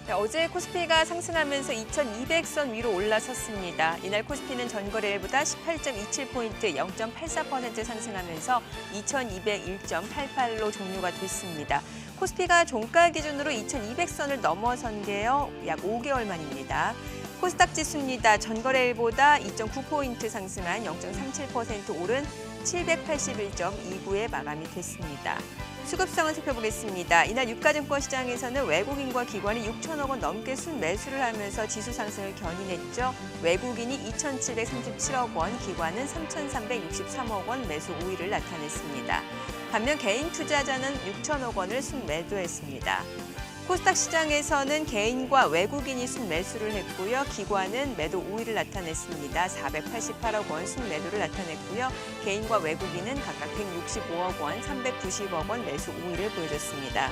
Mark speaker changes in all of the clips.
Speaker 1: 네, 어제 코스피가 상승하면서 2200선 위로 올라섰습니다. 이날 코스피는 전거래일보다 18.27포인트 0.84% 상승하면서 2201.88로 종료가 됐습니다. 코스피가 종가 기준으로 2200선을 넘어선 게요, 약 5개월 만입니다. 코스닥 지수입니다. 전거래일보다 2.9포인트 상승한 0.37% 오른 781.29에 마감이 됐습니다. 수급상을 살펴보겠습니다. 이날 유가증권 시장에서는 외국인과 기관이 6천억 원 넘게 순매수를 하면서 지수 상승을 견인했죠. 외국인이 2,737억 원, 기관은 3,363억 원 매수 우위를 나타냈습니다. 반면 개인 투자자는 6천억 원을 순매도했습니다. 코스닥 시장에서는 개인과 외국인이 순매수를 했고요. 기관은 매도 우위를 나타냈습니다. 488억 원 순매도를 나타냈고요. 개인과 외국인은 각각 165억 원, 390억 원 매수 우위를 보여줬습니다.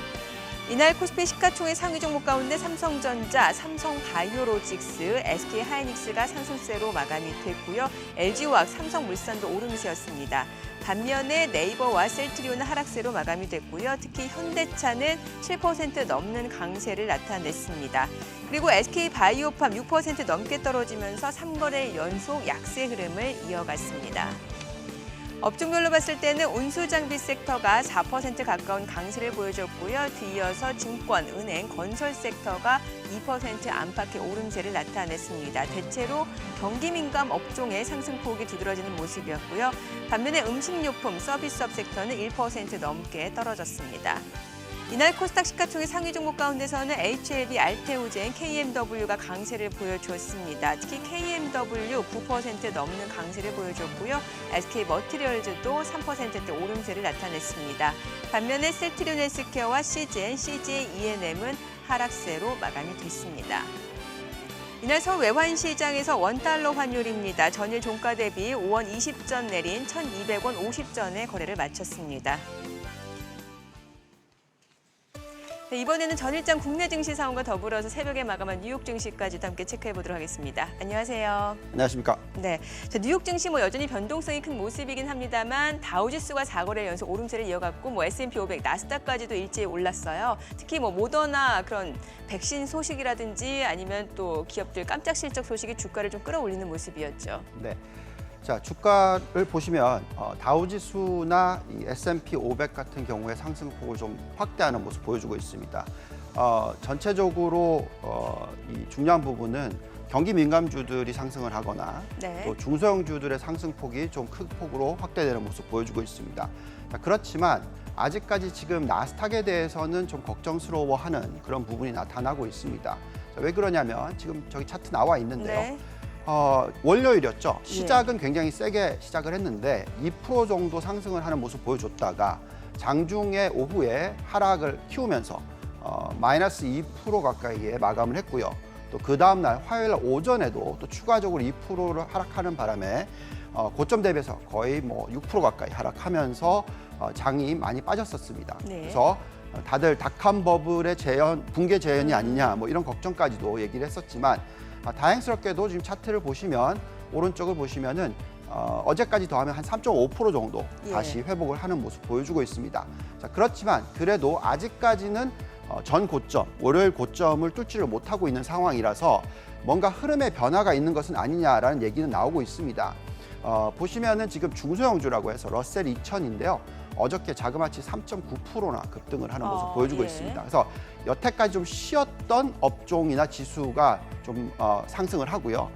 Speaker 1: 이날 코스피 시가총액 상위 종목 가운데 삼성전자, 삼성바이오로직스, SK하이닉스가 상승세로 마감이 됐고요. LG화학, 삼성물산도 오름세였습니다. 반면에 네이버와 셀트리온은 하락세로 마감이 됐고요. 특히 현대차는 7% 넘는 강세를 나타냈습니다. 그리고 SK바이오팜 6% 넘게 떨어지면서 3거래 연속 약세 흐름을 이어갔습니다. 업종별로 봤을 때는 운수장비 섹터가 4% 가까운 강세를 보여줬고요. 뒤이어서 증권, 은행, 건설 섹터가 2% 안팎의 오름세를 나타냈습니다. 대체로 경기민감 업종의 상승폭이 두드러지는 모습이었고요. 반면에 음식료품, 서비스업 섹터는 1% 넘게 떨어졌습니다. 이날 코스닥 시가총액 상위 종목 가운데서는 HLB, 알테오젠, KMW가 강세를 보여줬습니다. 특히 KMW 9% 넘는 강세를 보여줬고요. SK머티리얼즈도 3%대 오름세를 나타냈습니다. 반면에 셀트리온 헬스케어와 CGN, CJ ENM은 하락세로 마감이 됐습니다. 이날 서울 외환시장에서 원달러 환율입니다. 전일 종가 대비 5원 20전 내린 1,200원 50전에 거래를 마쳤습니다. 네, 이번에는 전일장 국내 증시 상황과 더불어서 새벽에 마감한 뉴욕 증시까지도 함께 체크해 보도록 하겠습니다. 안녕하세요.
Speaker 2: 안녕하십니까.
Speaker 1: 네, 뉴욕 증시 여전히 변동성이 큰 모습이긴 합니다만 다우지수가 4거래 연속 오름세를 이어갔고 S&P 500, 나스닥까지도 일제히 올랐어요. 특히 모더나 그런 백신 소식이라든지 아니면 또 기업들 깜짝 실적 소식이 주가를 좀 끌어올리는 모습이었죠.
Speaker 2: 네. 자, 주가를 보시면 다우지수나 이 S&P 500 같은 경우에 상승폭을 좀 확대하는 모습 보여주고 있습니다. 전체적으로 이 중요한 부분은 경기 민감주들이 상승을 하거나
Speaker 1: 네.
Speaker 2: 또 중소형주들의 상승폭이 좀 큰 폭으로 확대되는 모습 보여주고 있습니다. 자, 그렇지만 아직까지 지금 나스닥에 대해서는 좀 걱정스러워하는 그런 부분이 나타나고 있습니다. 자, 왜 그러냐면 지금 저기 차트 나와 있는데요.
Speaker 1: 네.
Speaker 2: 월요일이었죠. 시작은 굉장히 세게 시작을 했는데 2% 정도 상승을 하는 모습 보여줬다가 장중에 오후에 하락을 키우면서 마이너스 2% 가까이에 마감을 했고요. 또 그 다음날 화요일 오전에도 또 추가적으로 2%를 하락하는 바람에 고점 대비해서 거의 6% 가까이 하락하면서 장이 많이 빠졌었습니다.
Speaker 1: 네.
Speaker 2: 그래서 다들 닷컴 버블의 붕괴 재현이 아니냐 이런 걱정까지도 얘기를 했었지만 다행스럽게도 지금 차트를 보시면 오른쪽을 보시면은 어제까지 더하면 한 3.5% 정도 다시 회복을 하는 모습 보여주고 있습니다. 자, 그렇지만 그래도 아직까지는 전 고점, 월요일 고점을 뚫지를 못하고 있는 상황이라서 뭔가 흐름의 변화가 있는 것은 아니냐라는 얘기는 나오고 있습니다. 보시면은 지금 중소형주라고 해서 러셀 2000인데요. 어저께 자그마치 3.9%나 급등을 하는 모습 보여주고 있습니다. 그래서 여태까지 좀 쉬었던 업종이나 지수가 좀 상승을 하고요.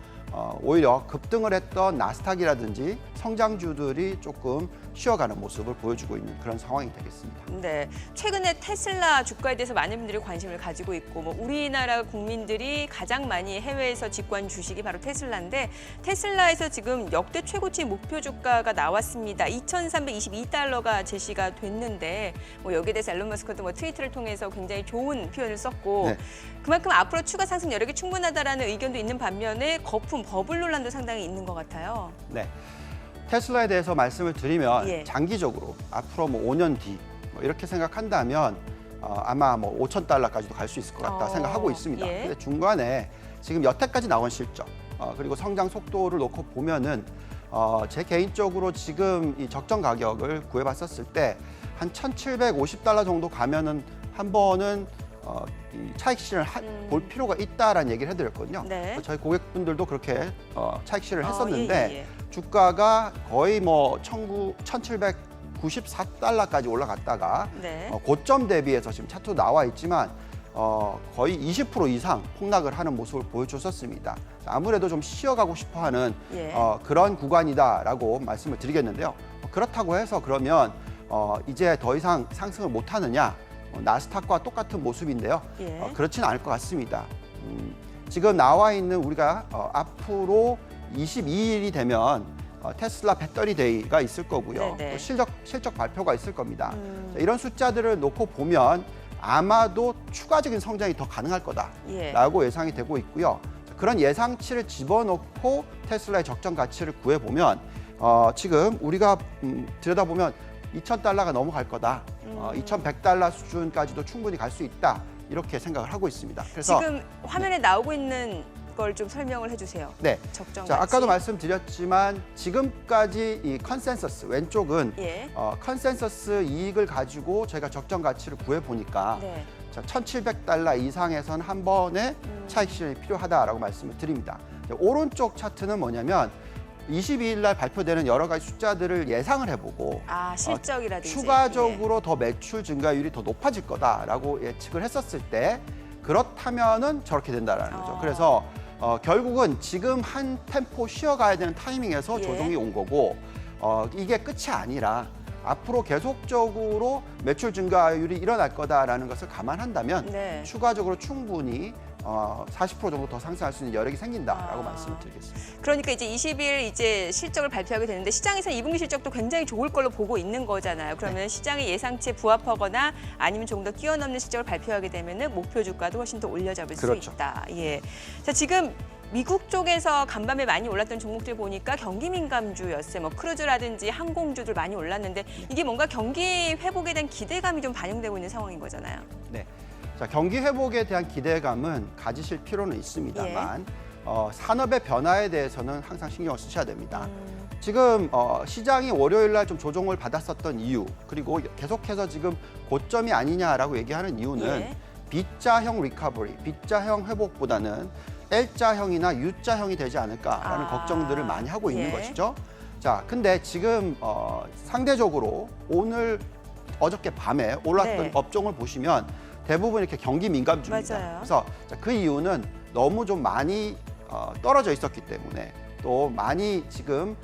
Speaker 2: 오히려 급등을 했던 나스닥이라든지 성장주들이 조금 쉬어가는 모습을 보여주고 있는 그런 상황이 되겠습니다.
Speaker 1: 네, 최근에 테슬라 주가에 대해서 많은 분들이 관심을 가지고 있고 우리나라 국민들이 가장 많이 해외에서 직구한 주식이 바로 테슬라인데 테슬라에서 지금 역대 최고치 목표 주가가 나왔습니다. 2,322달러가 제시가 됐는데 여기에 대해서 앨런 머스크도 트위터를 통해서 굉장히 좋은 표현을 썼고
Speaker 2: 네.
Speaker 1: 그만큼 앞으로 추가 상승 여력이 충분하다라는 의견도 있는 반면에 거품, 버블 논란도 상당히 있는 것 같아요.
Speaker 2: 네. 테슬라에 대해서 말씀을 드리면 장기적으로 앞으로 5년 뒤 이렇게 생각한다면 아마 5,000달러까지도 갈 수 있을 것 같다 생각하고 있습니다. 근데 중간에 지금 여태까지 나온 실적 그리고 성장 속도를 놓고 보면은 제 개인적으로 지금 이 적정 가격을 구해봤었을 때 한 1,750달러 정도 가면은 한 번은 이 차익 실현을 볼 필요가 있다라는 얘기를 해드렸거든요.
Speaker 1: 네.
Speaker 2: 저희 고객분들도 그렇게 차익 실현을
Speaker 1: 예,
Speaker 2: 했었는데
Speaker 1: 예.
Speaker 2: 주가가 거의 뭐 1,794달러까지 올라갔다가
Speaker 1: 네.
Speaker 2: 고점 대비해서 지금 차트도 나와 있지만 거의 20% 이상 폭락을 하는 모습을 보여줬었습니다. 아무래도 좀 쉬어가고 싶어하는
Speaker 1: 예.
Speaker 2: 그런 구간이다라고 말씀을 드리겠는데요. 그렇다고 해서 그러면 이제 더 이상 상승을 못하느냐? 나스닥과 똑같은 모습인데요.
Speaker 1: 예.
Speaker 2: 그렇지는 않을 것 같습니다. 지금 나와 있는 우리가 앞으로 22일이 되면 테슬라 배터리 데이가 있을 거고요.
Speaker 1: 네네.
Speaker 2: 또 실적 발표가 있을 겁니다. 자, 이런 숫자들을 놓고 보면 아마도 추가적인 성장이 더 가능할 거다라고
Speaker 1: 예.
Speaker 2: 예상이 되고 있고요. 자, 그런 예상치를 집어넣고 테슬라의 적정 가치를 구해보면 지금 우리가 들여다보면 2,000달러가 넘어갈 거다. 2,100달러 수준까지도 충분히 갈 수 있다. 이렇게 생각을 하고 있습니다. 그래서
Speaker 1: 지금 화면에 나오고 있는 걸 좀 설명을 해주세요.
Speaker 2: 네.
Speaker 1: 적정
Speaker 2: 자,
Speaker 1: 가치.
Speaker 2: 아까도 말씀드렸지만 지금까지 이 컨센서스 왼쪽은
Speaker 1: 예.
Speaker 2: 컨센서스 이익을 가지고 저희가 적정 가치를 구해 보니까
Speaker 1: 네.
Speaker 2: 자, 1,700달러 이상에선 한 번의 차익 실현이 필요하다라고 말씀을 드립니다. 자, 오른쪽 차트는 뭐냐면 22일 날 발표되는 여러 가지 숫자들을 예상을 해보고
Speaker 1: 실적이라든지
Speaker 2: 추가적으로 더 매출 증가율이 더 높아질 거다라고 예측을 했었을 때 그렇다면은 저렇게 된다라는 거죠. 그래서 결국은 지금 한 템포 쉬어가야 되는 타이밍에서
Speaker 1: 예.
Speaker 2: 조정이 온 거고 이게 끝이 아니라 앞으로 계속적으로 매출 증가율이 일어날 거다라는 것을 감안한다면
Speaker 1: 네.
Speaker 2: 추가적으로 충분히 40% 정도 더 상승할 수 있는 여력이 생긴다라고 말씀을 드리겠습니다.
Speaker 1: 그러니까 이제 20일 이제 실적을 발표하게 되는데 시장에서는 2분기 실적도 굉장히 좋을 걸로 보고 있는 거잖아요. 그러면
Speaker 2: 네.
Speaker 1: 시장의 예상치에 부합하거나 아니면 조금 더 뛰어넘는 실적을 발표하게 되면은 목표 주가도 훨씬 더 올려잡을
Speaker 2: 그렇죠.
Speaker 1: 수 있다. 예. 자, 지금 미국 쪽에서 간밤에 많이 올랐던 종목들 보니까 경기 민감주였어요. 뭐 크루즈라든지 항공주들 많이 올랐는데 이게 뭔가 경기 회복에 대한 기대감이 좀 반영되고 있는 상황인 거잖아요.
Speaker 2: 네. 자, 경기 회복에 대한 기대감은 가지실 필요는 있습니다만 산업의 변화에 대해서는 항상 신경을 쓰셔야 됩니다. 지금 시장이 월요일 날 좀 조정을 받았었던 이유 그리고 계속해서 지금 고점이 아니냐라고 얘기하는 이유는
Speaker 1: 예.
Speaker 2: B자형 리커버리, B자형 회복보다는 L자형이나 U자형이 되지 않을까라는 걱정들을 많이 하고 있는
Speaker 1: 예.
Speaker 2: 것이죠. 자, 근데 지금 상대적으로 오늘 어저께 밤에 올랐던
Speaker 1: 네.
Speaker 2: 업종을 보시면 대부분 이렇게 경기 민감주입니다.
Speaker 1: 맞아요.
Speaker 2: 그래서 그 이유는 너무 좀 많이 떨어져 있었기 때문에 또 많이 지금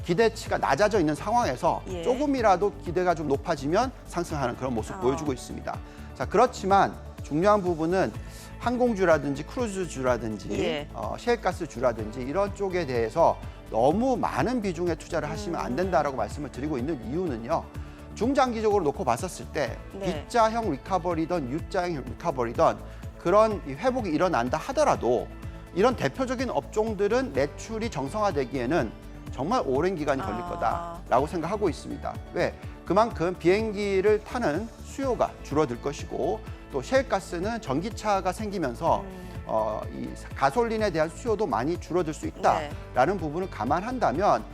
Speaker 2: 기대치가 낮아져 있는 상황에서
Speaker 1: 예.
Speaker 2: 조금이라도 기대가 좀 높아지면 상승하는 그런 모습 보여주고 있습니다. 자, 그렇지만 중요한 부분은 항공주라든지 크루즈주라든지
Speaker 1: 예.
Speaker 2: 셰일가스주라든지 이런 쪽에 대해서 너무 많은 비중의 투자를 하시면 안 된다라고 말씀을 드리고 있는 이유는요. 중장기적으로 놓고 봤었을 때
Speaker 1: 네.
Speaker 2: B자형 리커버리든 U자형 리커버리든 그런 회복이 일어난다 하더라도 이런 대표적인 업종들은 매출이 정상화되기에는 정말 오랜 기간이 걸릴 거다라고 생각하고 있습니다. 왜? 그만큼 비행기를 타는 수요가 줄어들 것이고 또 셰일가스는 전기차가 생기면서 이 가솔린에 대한 수요도 많이 줄어들 수 있다라는 부분을 감안한다면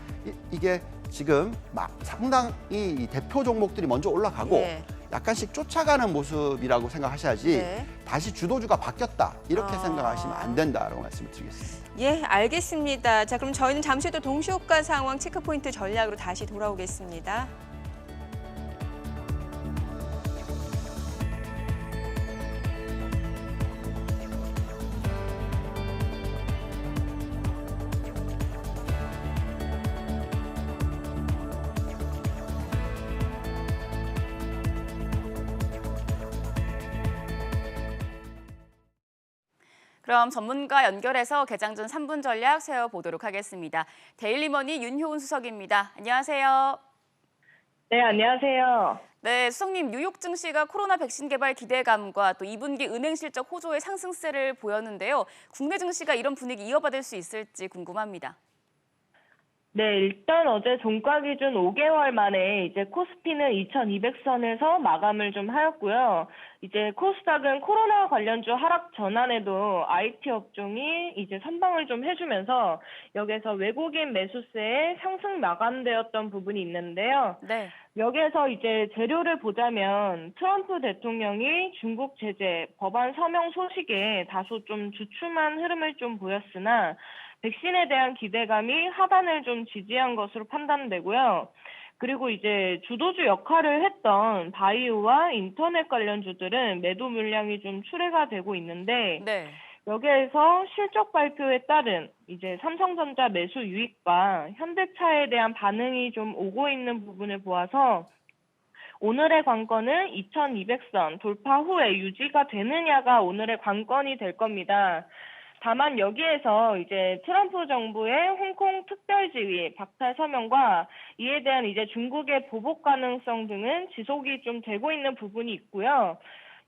Speaker 2: 이게 지금 상당히 이 대표 종목들이 먼저 올라가고
Speaker 1: 예.
Speaker 2: 약간씩 쫓아가는 모습이라고 생각하셔야지
Speaker 1: 네.
Speaker 2: 다시 주도주가 바뀌었다 이렇게 생각하시면 안 된다라고 말씀을 드리겠습니다.
Speaker 1: 예, 알겠습니다. 자, 그럼 저희는 잠시 후 또 동시효과 상황 체크포인트 전략으로 다시 돌아오겠습니다.
Speaker 3: 그럼 전문가 연결해서 개장 전 3분 전략 세워보도록 하겠습니다. 데일리머니 윤효은 수석입니다. 안녕하세요.
Speaker 4: 네, 안녕하세요.
Speaker 3: 네, 수석님, 뉴욕 증시가 코로나 백신 개발 기대감과 또 2분기 은행 실적 호조의 상승세를 보였는데요. 국내 증시가 이런 분위기 이어받을 수 있을지 궁금합니다.
Speaker 4: 네, 일단 어제 종가 기준 5개월 만에 이제 코스피는 2200선에서 마감을 좀 하였고요. 이제 코스닥은 코로나 관련주 하락 전환에도 IT 업종이 이제 선방을 좀 해주면서 여기에서 외국인 매수세에 상승 마감되었던 부분이 있는데요.
Speaker 3: 네.
Speaker 4: 여기에서 이제 재료를 보자면 트럼프 대통령이 중국 제재 법안 서명 소식에 다소 좀 주춤한 흐름을 좀 보였으나 백신에 대한 기대감이 하단을 좀 지지한 것으로 판단되고요. 그리고 이제 주도주 역할을 했던 바이오와 인터넷 관련주들은 매도 물량이 좀 출회가 되고 있는데
Speaker 3: 네.
Speaker 4: 여기에서 실적 발표에 따른 이제 삼성전자 매수 유입과 현대차에 대한 반응이 좀 오고 있는 부분을 보아서 오늘의 관건은 2200선 돌파 후에 유지가 되느냐가 오늘의 관건이 될 겁니다. 다만 여기에서 이제 트럼프 정부의 홍콩 특별지위 박탈 서명과 이에 대한 이제 중국의 보복 가능성 등은 지속이 좀 되고 있는 부분이 있고요.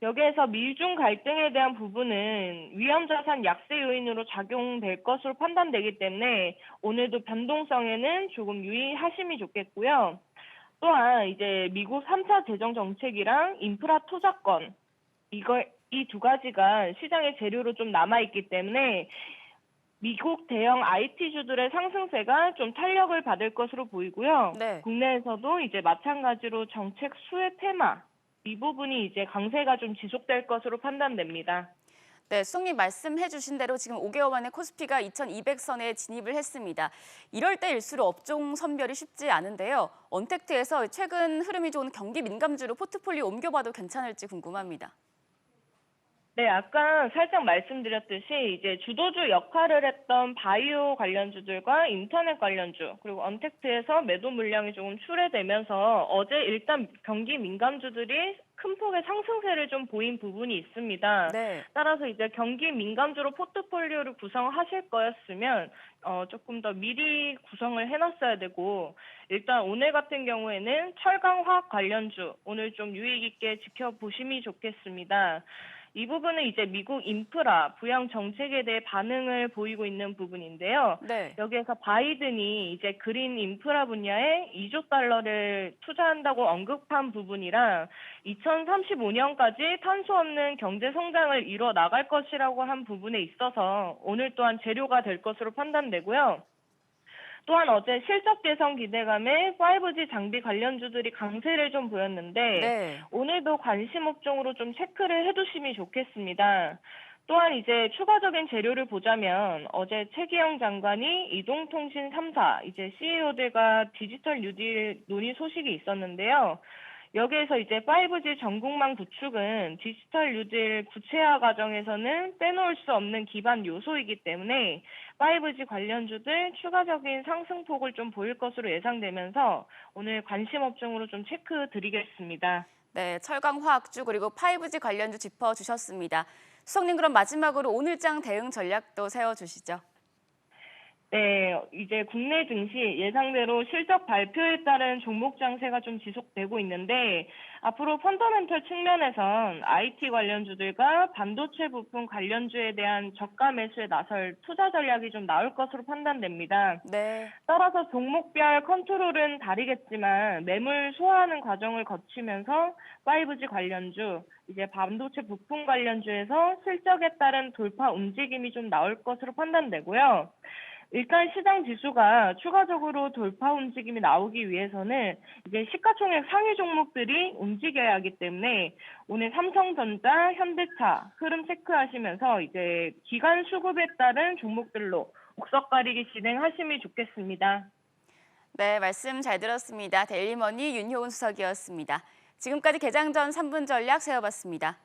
Speaker 4: 여기에서 미중 갈등에 대한 부분은 위험자산 약세 요인으로 작용될 것으로 판단되기 때문에 오늘도 변동성에는 조금 유의하심이 좋겠고요. 또한 이제 미국 3차 재정 정책이랑 인프라 투자권 이 두 가지가 시장의 재료로 좀 남아있기 때문에 미국 대형 IT주들의 상승세가 좀 탄력을 받을 것으로 보이고요.
Speaker 3: 네.
Speaker 4: 국내에서도 이제 마찬가지로 정책 수혜 테마 이 부분이 이제 강세가 좀 지속될 것으로 판단됩니다.
Speaker 3: 네, 수석님 말씀해 주신 대로 지금 5개월 만에 코스피가 2200선에 진입을 했습니다. 이럴 때일수록 업종 선별이 쉽지 않은데요. 언택트에서 최근 흐름이 좋은 경기 민감주로 포트폴리오 옮겨봐도 괜찮을지 궁금합니다.
Speaker 4: 네, 아까 살짝 말씀드렸듯이 이제 주도주 역할을 했던 바이오 관련주들과 인터넷 관련주 그리고 언택트에서 매도 물량이 조금 출회되면서 어제 일단 경기 민감주들이 큰 폭의 상승세를 좀 보인 부분이 있습니다.
Speaker 3: 네.
Speaker 4: 따라서 이제 경기 민감주로 포트폴리오를 구성하실 거였으면 조금 더 미리 구성을 해놨어야 되고 일단 오늘 같은 경우에는 철강화학 관련주 오늘 좀 유의 깊게 지켜보심이 좋겠습니다. 이 부분은 이제 미국 인프라, 부양 정책에 대해 반응을 보이고 있는 부분인데요.
Speaker 3: 네.
Speaker 4: 여기에서 바이든이 이제 그린 인프라 분야에 2조 달러를 투자한다고 언급한 부분이랑 2035년까지 탄소 없는 경제 성장을 이뤄 나갈 것이라고 한 부분에 있어서 오늘 또한 재료가 될 것으로 판단되고요. 또한 어제 실적 개선 기대감에 5G 장비 관련주들이 강세를 좀 보였는데
Speaker 3: 네.
Speaker 4: 오늘도 관심 업종으로 좀 체크를 해두시면 좋겠습니다. 또한 이제 추가적인 재료를 보자면 어제 최기영 장관이 이동통신 3사 이제 CEO들과 디지털 뉴딜 논의 소식이 있었는데요. 여기에서 이제 5G 전국망 구축은 디지털 뉴딜 구체화 과정에서는 빼놓을 수 없는 기반 요소이기 때문에 5G 관련주들 추가적인 상승폭을 좀 보일 것으로 예상되면서 오늘 관심 업종으로 좀 체크 드리겠습니다.
Speaker 3: 네, 철강화학주 그리고 5G 관련주 짚어주셨습니다. 수석님 그럼 마지막으로 오늘장 대응 전략도 세워주시죠.
Speaker 4: 네, 이제 국내 증시 예상대로 실적 발표에 따른 종목 장세가 좀 지속되고 있는데 앞으로 펀더멘털 측면에선 IT 관련주들과 반도체 부품 관련주에 대한 저가 매수에 나설 투자 전략이 좀 나올 것으로 판단됩니다.
Speaker 3: 네.
Speaker 4: 따라서 종목별 컨트롤은 다르겠지만 매물 소화하는 과정을 거치면서 5G 관련주, 이제 반도체 부품 관련주에서 실적에 따른 돌파 움직임이 좀 나올 것으로 판단되고요. 일단 시장 지수가 추가적으로 돌파 움직임이 나오기 위해서는 이제 시가총액 상위 종목들이 움직여야 하기 때문에 오늘 삼성전자, 현대차 흐름 체크하시면서 이제 기간 수급에 따른 종목들로 옥석 가리기 진행하시면 좋겠습니다.
Speaker 3: 네, 말씀 잘 들었습니다. 데일리머니 윤효은 수석이었습니다. 지금까지 개장 전 3분 전략 세워봤습니다.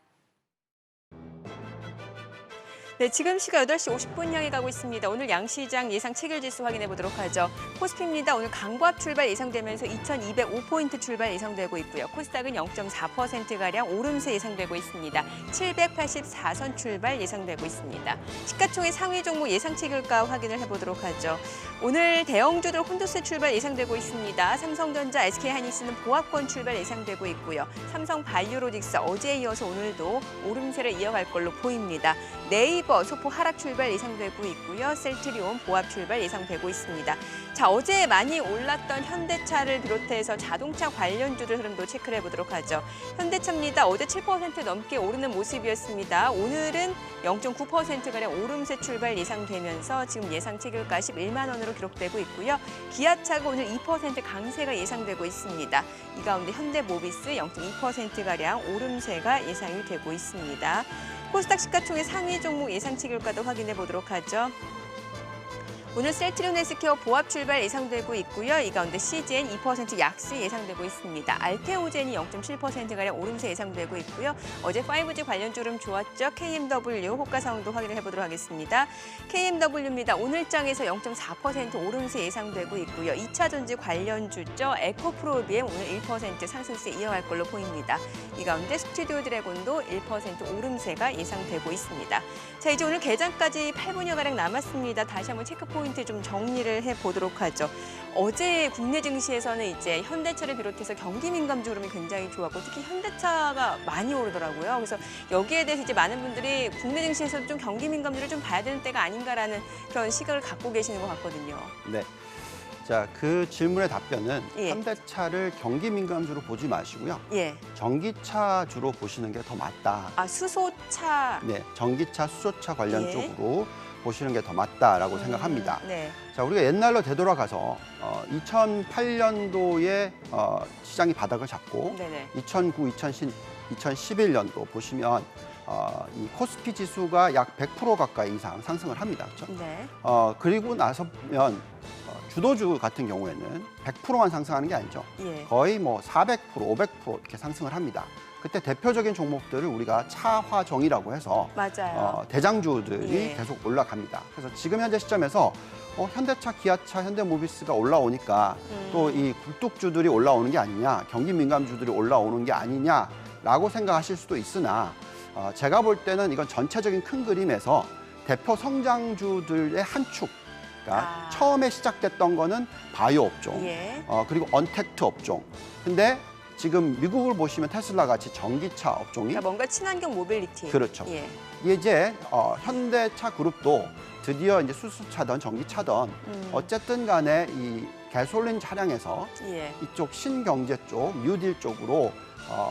Speaker 1: 네, 지금 시각 8시 50분 향해 가고 있습니다. 오늘 양시장 예상 체결지수 확인해 보도록 하죠. 코스피입니다. 오늘 강보합 출발 예상되면서 2205포인트 출발 예상되고 있고요. 코스닥은 0.4%가량 오름세 예상되고 있습니다. 784선 출발 예상되고 있습니다. 시가총액 상위 종목 예상 체결가 확인을 해보도록 하죠. 오늘 대형주들 혼조세 출발 예상되고 있습니다. 삼성전자, SK하이닉스는 보합권 출발 예상되고 있고요. 삼성바이오로직스 어제에 이어서 오늘도 오름세를 이어갈 걸로 보입니다. 네이버 네이버 소폭 하락 출발 예상되고 있고요. 셀트리온 보합 출발 예상되고 있습니다. 자, 어제 많이 올랐던 현대차를 비롯해서 자동차 관련주들 흐름도 체크를 해보도록 하죠. 현대차입니다. 어제 7% 넘게 오르는 모습이었습니다. 오늘은 0.9%가량 오름세 출발 예상되면서 지금 예상 체결가 11만 원으로 기록되고 있고요. 기아차가 오늘 2% 강세가 예상되고 있습니다. 이 가운데 현대모비스 0.2%가량 오름세가 예상이 되고 있습니다. 코스닥 시가총액 상위 종목 예상 체결가도 확인해 보도록 하죠. 오늘 셀트리온 헬스케어 보합 출발 예상되고 있고요. 이 가운데 CGN 2% 약세 예상되고 있습니다. 알테오젠이 0.7%가량 오름세 예상되고 있고요. 어제 5G 관련주 흐름 좋았죠. KMW 호가 상황도 확인을 해보도록 하겠습니다. KMW입니다. 오늘장에서 0.4% 오름세 예상되고 있고요. 2차 전지 관련주죠. 에코프로비엠 오늘 1% 상승세 이어갈 걸로 보입니다. 이 가운데 스튜디오 드래곤도 1% 오름세가 예상되고 있습니다. 자, 이제 오늘 개장까지 8분여가량 남았습니다. 다시 한번 체크 포인트 좀 정리를 해보도록 하죠. 어제 국내 증시에서는 이제 현대차를 비롯해서 경기 민감주 흐름이 굉장히 좋았고 특히 현대차가 많이 오르더라고요. 그래서 여기에 대해서 이제 많은 분들이 국내 증시에서 좀 경기 민감주를 좀 봐야 되는 때가 아닌가라는 그런 시각을 갖고 계시는 것 같거든요.
Speaker 2: 네. 자, 그 질문의 답변은
Speaker 1: 예.
Speaker 2: 현대차를 경기 민감주로 보지 마시고요.
Speaker 1: 예.
Speaker 2: 전기차 주로 보시는 게 더 맞다.
Speaker 1: 아, 수소차.
Speaker 2: 네, 전기차, 수소차 관련
Speaker 1: 예.
Speaker 2: 쪽으로 보시는 게 더 맞다라고 생각합니다.
Speaker 1: 네.
Speaker 2: 자, 우리가 옛날로 되돌아가서 2008년도에 시장이 바닥을 잡고
Speaker 1: 네네.
Speaker 2: 2009, 2011년도 보시면 이 코스피 지수가 약 100% 가까이 이상 상승을 합니다. 그렇죠?
Speaker 1: 네.
Speaker 2: 그리고 나서면 주도주 같은 경우에는 100%만 상승하는 게 아니죠.
Speaker 1: 예.
Speaker 2: 거의 뭐 400%, 500% 이렇게 상승을 합니다. 그때 대표적인 종목들을 우리가 차화정이라고 해서
Speaker 1: 맞아요.
Speaker 2: 대장주들이
Speaker 1: 예.
Speaker 2: 계속 올라갑니다. 그래서 지금 현재 시점에서 현대차, 기아차, 현대모비스가 올라오니까 또 이 굴뚝주들이 올라오는 게 아니냐, 경기 민감주들이 올라오는 게 아니냐라고 생각하실 수도 있으나 제가 볼 때는 이건 전체적인 큰 그림에서 대표 성장주들의 한 축. 그러니까 처음에 시작됐던 거는 바이오 업종,
Speaker 1: 예.
Speaker 2: 그리고 언택트 업종. 근데 지금 미국을 보시면 테슬라 같이 전기차 업종이
Speaker 1: 그러니까 뭔가 친환경 모빌리티.
Speaker 2: 그렇죠.
Speaker 1: 예.
Speaker 2: 이제 현대차 그룹도 드디어 이제 수소차든 전기차든 어쨌든 간에 이 가솔린 차량에서
Speaker 1: 예.
Speaker 2: 이쪽 신경제 쪽, 뉴딜 쪽으로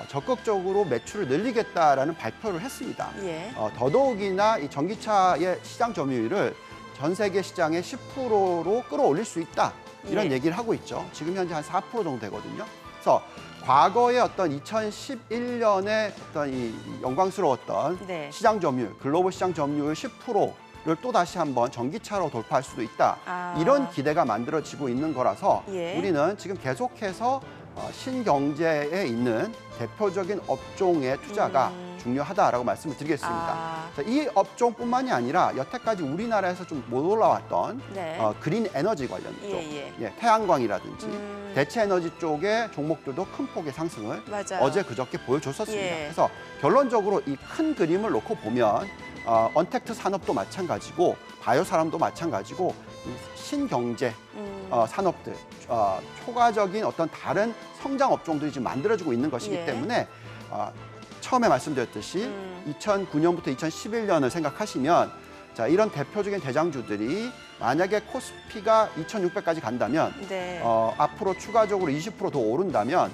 Speaker 2: 적극적으로 매출을 늘리겠다라는 발표를 했습니다.
Speaker 1: 예.
Speaker 2: 더더욱이나 이 전기차의 시장 점유율을 전 세계 시장의 10%로 끌어올릴 수 있다. 이런
Speaker 1: 예.
Speaker 2: 얘기를 하고 있죠. 지금 현재 한 4% 정도 되거든요. 그래서 과거에 어떤 2011년에 어떤 이 영광스러웠던
Speaker 1: 네.
Speaker 2: 시장 점유율, 글로벌 시장 점유율 10%를 또 다시 한번 전기차로 돌파할 수도 있다. 이런 기대가 만들어지고 있는 거라서
Speaker 1: 예.
Speaker 2: 우리는 지금 계속해서 신경제에 있는 대표적인 업종의 투자가 중요하다라고 말씀을 드리겠습니다. 자, 이 업종뿐만이 아니라 여태까지 우리나라에서 좀 못 올라왔던
Speaker 1: 네.
Speaker 2: 그린 에너지 관련 쪽,
Speaker 1: 예.
Speaker 2: 태양광이라든지 대체 에너지 쪽의 종목들도 큰 폭의 상승을
Speaker 1: 맞아요.
Speaker 2: 어제 그저께 보여줬었습니다.
Speaker 1: 예.
Speaker 2: 그래서 결론적으로 이 큰 그림을 놓고 보면 언택트 산업도 마찬가지고 바이오 산업도 마찬가지고 이 신경제 산업들, 초과적인 어떤 다른 성장 업종들이 지금 만들어지고 있는 것이기
Speaker 1: 예.
Speaker 2: 때문에 처음에 말씀드렸듯이 2009년부터 2011년을 생각하시면 자, 이런 대표적인 대장주들이 만약에 코스피가 2,600까지 간다면
Speaker 1: 네.
Speaker 2: 앞으로 추가적으로 20% 더 오른다면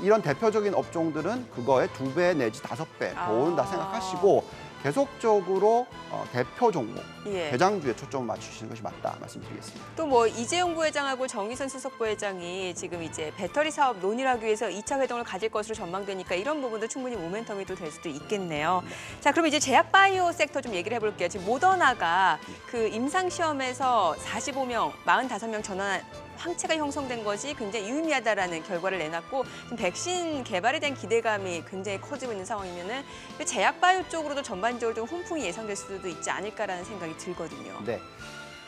Speaker 2: 이런 대표적인 업종들은 그거의 2배 내지 5배 더 오른다 생각하시고 계속적으로 대표 종목,
Speaker 1: 예.
Speaker 2: 대장주에 초점을 맞추시는 것이 맞다 말씀드리겠습니다.
Speaker 1: 또 뭐 이재용 부회장하고 정의선 수석 부회장이 지금 이제 배터리 사업 논의를 하기 위해서 2차 회동을 가질 것으로 전망되니까 이런 부분도 충분히 모멘텀이 또 될 수도 있겠네요. 자, 그럼 이제 제약 바이오 섹터 좀 얘기를 해볼게요. 지금 모더나가 그 임상 시험에서 45명, 45명 전원 항체가 형성된 것이 굉장히 유의미하다라는 결과를 내놨고 지금 백신 개발에 대한 기대감이 굉장히 커지고 있는 상황이면은 제약 바이오 쪽으로도 전반적으로 좀 훈풍이 예상될 수도 있지 않을까라는 생각이 들거든요.
Speaker 2: 네,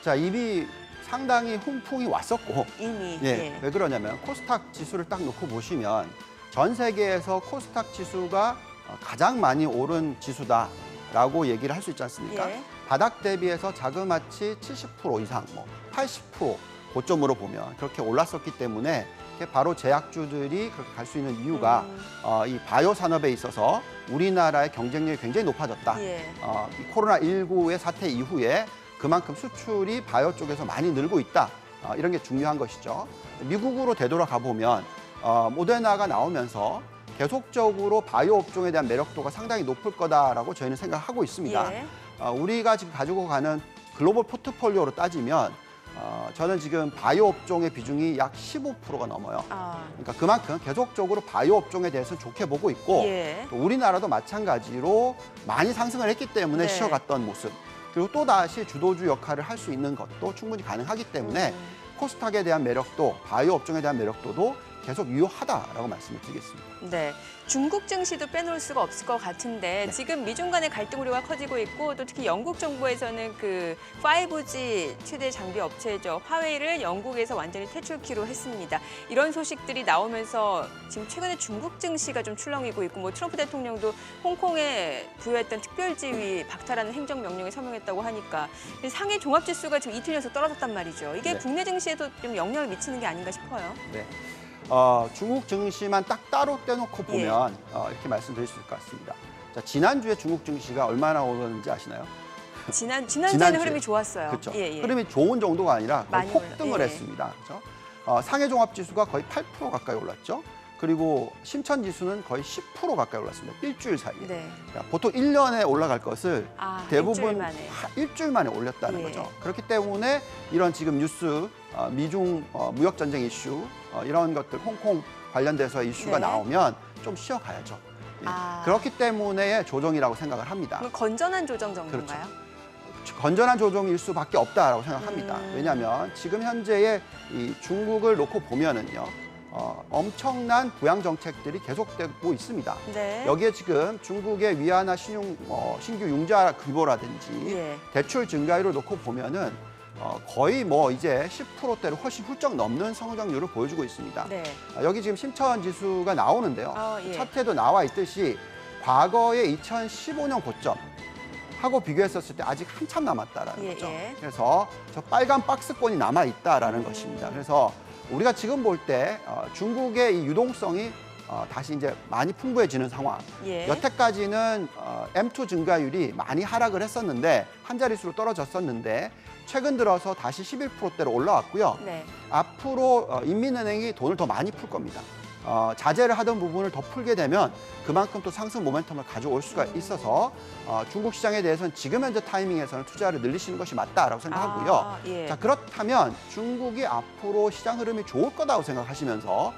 Speaker 2: 자 이미 상당히 훈풍이 왔었고
Speaker 1: 이미.
Speaker 2: 예. 왜 그러냐면 코스닥 지수를 딱 놓고 보시면 전 세계에서 코스닥 지수가 가장 많이 오른 지수다라고 얘기를 할 수 있지 않습니까?
Speaker 1: 예.
Speaker 2: 바닥 대비해서 자그마치 70% 이상, 뭐 80% 고점으로 보면 그렇게 올랐었기 때문에 이렇게 바로 제약주들이 그렇게 갈 수 있는 이유가 이 바이오 산업에 있어서 우리나라의 경쟁력이 굉장히 높아졌다.
Speaker 1: 예.
Speaker 2: 이 코로나19의 사태 이후에 그만큼 수출이 바이오 쪽에서 많이 늘고 있다. 이런 게 중요한 것이죠. 미국으로 되돌아가 보면 모데나가 나오면서 계속적으로 바이오 업종에 대한 매력도가 상당히 높을 거다라고 저희는 생각하고 있습니다.
Speaker 1: 예.
Speaker 2: 우리가 지금 가지고 가는 글로벌 포트폴리오로 따지면 저는 지금 바이오 업종의 비중이 약 15%가 넘어요. 그러니까 그만큼 계속적으로 바이오 업종에 대해서는 좋게 보고 있고
Speaker 1: 예.
Speaker 2: 또 우리나라도 마찬가지로 많이 상승을 했기 때문에
Speaker 1: 네.
Speaker 2: 쉬어갔던 모습 그리고 또다시 주도주 역할을 할 수 있는 것도 충분히 가능하기 때문에 코스닥에 대한 매력도 바이오 업종에 대한 매력도도 계속 유효하다라고 말씀을 드리겠습니다.
Speaker 1: 네, 중국 증시도 빼놓을 수가 없을 것 같은데
Speaker 2: 네.
Speaker 1: 지금 미중 간의 갈등 우려가 커지고 있고 또 특히 영국 정부에서는 그 5G 최대 장비 업체죠. 화웨이를 영국에서 완전히 퇴출키로 했습니다. 이런 소식들이 나오면서 지금 최근에 중국 증시가 좀 출렁이고 있고 뭐 트럼프 대통령도 홍콩에 부여했던 특별지위 박탈하는 행정명령에 서명했다고 하니까 상해 종합지수가 지금 이틀 연속 떨어졌단 말이죠. 이게
Speaker 2: 네.
Speaker 1: 국내 증시에도 좀 영향을 미치는 게 아닌가 싶어요.
Speaker 2: 네. 중국 증시만 딱 따로 떼놓고
Speaker 1: 예.
Speaker 2: 보면 이렇게 말씀드릴 수 있을 것 같습니다. 자, 지난주에 중국 증시가 얼마나 오르는지 아시나요?
Speaker 1: 지난주에는
Speaker 2: 지난주에.
Speaker 1: 흐름이 좋았어요.
Speaker 2: 그렇죠.
Speaker 1: 예, 예.
Speaker 2: 흐름이 좋은 정도가 아니라 거의
Speaker 1: 많이
Speaker 2: 폭등을
Speaker 1: 올라- 예.
Speaker 2: 했습니다. 그렇죠? 상해 종합 지수가 거의 8% 가까이 올랐죠. 그리고 심천 지수는 거의 10% 가까이 올랐습니다. 일주일 사이에.
Speaker 1: 네.
Speaker 2: 그러니까 보통 1년에 올라갈 것을 대부분
Speaker 1: 일주일 만에.
Speaker 2: 일주일 만에 올렸다는
Speaker 1: 예.
Speaker 2: 거죠. 그렇기 때문에 이런 지금 뉴스, 미중 무역 전쟁 이슈 이런 것들 홍콩 관련돼서 이슈가
Speaker 1: 네.
Speaker 2: 나오면 좀 쉬어가야죠. 예.
Speaker 1: 아.
Speaker 2: 그렇기 때문에 조정이라고 생각을 합니다.
Speaker 1: 그럼 건전한 조정 정도인가요?
Speaker 2: 건전한 조정일 수밖에 없다라고 생각합니다.
Speaker 1: 음.
Speaker 2: 왜냐하면 지금 현재의 이 중국을 놓고 보면은요, 엄청난 부양 정책들이 계속되고 있습니다.
Speaker 1: 네.
Speaker 2: 여기에 지금 중국의 위안화 신규 융자 규모라든지
Speaker 1: 예.
Speaker 2: 대출 증가율을 놓고 보면은 거의 뭐 이제 10%대를 훨씬 훌쩍 넘는 성장률을 보여주고 있습니다.
Speaker 1: 네.
Speaker 2: 여기 지금 심천 지수가 나오는데요.
Speaker 1: 예.
Speaker 2: 차트에도 나와 있듯이 과거의 2015년 고점 하고 비교했었을 때 아직 한참 남았다라는
Speaker 1: 예,
Speaker 2: 거죠.
Speaker 1: 예.
Speaker 2: 그래서 저 빨간 박스권이 남아 있다라는 것입니다. 그래서 우리가 지금 볼 때 중국의 이 유동성이 다시 이제 많이 풍부해지는 상황.
Speaker 1: 예.
Speaker 2: 여태까지는 M2 증가율이 많이 하락을 했었는데 한 자릿수로 떨어졌었는데 최근 들어서 다시 11%대로 올라왔고요.
Speaker 1: 네.
Speaker 2: 앞으로 인민은행이 돈을 더 많이 풀 겁니다. 자제를 하던 부분을 더 풀게 되면 그만큼 또 상승 모멘텀을 가져올 수가 있어서 중국 시장에 대해서는 지금 현재 타이밍에서는 투자를 늘리시는 것이 맞다라고 생각하고요.
Speaker 1: 예.
Speaker 2: 자, 그렇다면 중국이 앞으로 시장 흐름이 좋을 거다고 생각하시면서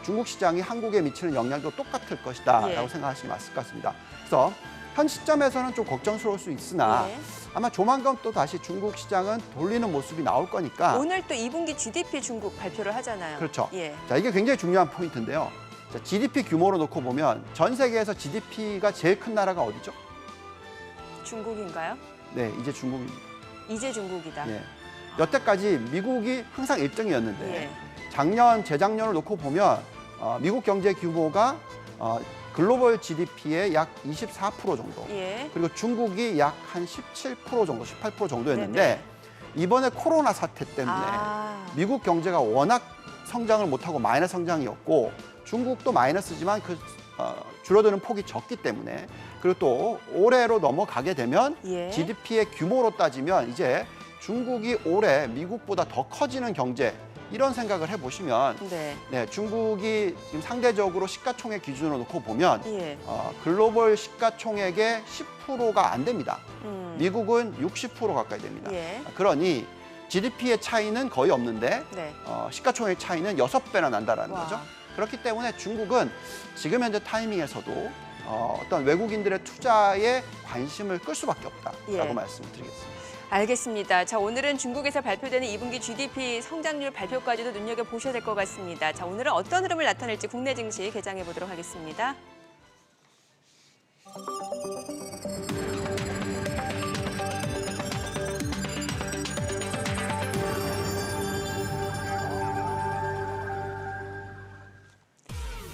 Speaker 2: 중국 시장이 한국에 미치는 영향도 똑같을 것이다라고
Speaker 1: 예.
Speaker 2: 생각하시는 게 맞을 것 같습니다. 그래서 현 시점에서는 좀 걱정스러울 수 있으나
Speaker 1: 예.
Speaker 2: 아마 조만간 또 다시 중국 시장은 돌리는 모습이 나올 거니까
Speaker 1: 오늘 또 2분기 GDP 중국 발표를 하잖아요.
Speaker 2: 그렇죠.
Speaker 1: 예.
Speaker 2: 자, 이게 굉장히 중요한 포인트인데요. 자, GDP 규모로 놓고 보면 전 세계에서 GDP가 제일 큰 나라가 어디죠?
Speaker 1: 중국인가요?
Speaker 2: 네, 이제 중국입니다.
Speaker 1: 이제 중국이다.
Speaker 2: 예. 여태까지 미국이 항상 1등이었는데
Speaker 1: 예.
Speaker 2: 작년, 재작년을 놓고 보면 미국 경제 규모가 글로벌 GDP의 약 24% 정도.
Speaker 1: 예.
Speaker 2: 그리고 중국이 약 한 17% 정도, 18% 정도였는데
Speaker 1: 네네.
Speaker 2: 이번에 코로나 사태 때문에 미국 경제가 워낙 성장을 못하고 마이너스 성장이었고 중국도 마이너스지만 그 줄어드는 폭이 적기 때문에 그리고 또 올해로 넘어가게 되면
Speaker 1: 예.
Speaker 2: GDP의 규모로 따지면 이제 중국이 올해 미국보다 더 커지는 경제 이런 생각을 해보시면
Speaker 1: 네.
Speaker 2: 네, 중국이 지금 상대적으로 시가총액 기준으로 놓고 보면
Speaker 1: 예.
Speaker 2: 글로벌 시가총액의 10%가 안 됩니다. 미국은 60% 가까이 됩니다.
Speaker 1: 예.
Speaker 2: 그러니 GDP의 차이는 거의 없는데
Speaker 1: 네.
Speaker 2: 시가총액 차이는 6배나 난다라는
Speaker 1: 와.
Speaker 2: 거죠. 그렇기 때문에 중국은 지금 현재 타이밍에서도 어떤 외국인들의 투자에 관심을 끌 수밖에 없다라고
Speaker 1: 예.
Speaker 2: 말씀을 드리겠습니다.
Speaker 1: 알겠습니다. 자, 오늘은 중국에서 발표되는 2분기 GDP 성장률 발표까지도 눈여겨보셔야 될 것 같습니다. 자, 오늘은 어떤 흐름을 나타낼지 국내 증시 개장해 보도록 하겠습니다.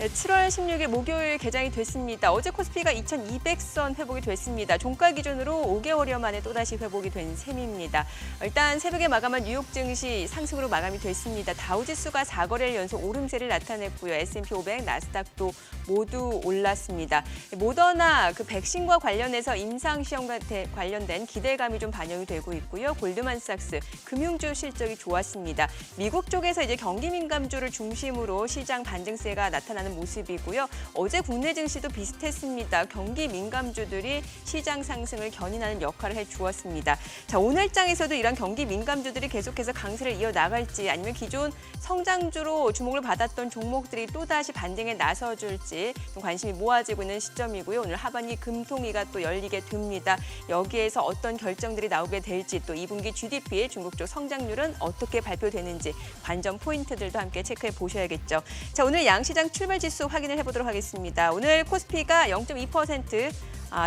Speaker 1: 네, 7월 16일 목요일 개장이 됐습니다. 어제 코스피가 2200선 회복이 됐습니다. 종가 기준으로 5개월여 만에 또다시 회복이 된 셈입니다. 일단 새벽에 마감한 뉴욕 증시 상승으로 마감이 됐습니다. 다우지수가 4거래일 연속 오름세를 나타냈고요. S&P 500, 나스닥도 모두 올랐습니다. 모더나 그 백신과 관련해서 임상시험과 관련된 기대감이 좀 반영이 되고 있고요. 골드만삭스, 금융주 실적이 좋았습니다. 미국 쪽에서 이제 경기 민감주를 중심으로 시장 반등세가 나타나는 모습이고요. 어제 국내 증시도 비슷했습니다. 경기 민감주들이 시장 상승을 견인하는 역할을 해주었습니다. 자, 오늘장에서도 이런 경기 민감주들이 계속해서 강세를 이어나갈지 아니면 기존 성장주로 주목을 받았던 종목들이 또다시 반등에 나서줄지 좀 관심이 모아지고 있는 시점이고요. 오늘 하반기 금통위가 또 열리게 됩니다. 여기에서 어떤 결정들이 나오게 될지 또 2분기 GDP 중국 쪽 성장률은 어떻게 발표되는지 관전 포인트들도 함께 체크해 보셔야겠죠. 자, 오늘 양시장 출발 지수 확인을 해보도록 하겠습니다. 오늘 코스피가 0.2%,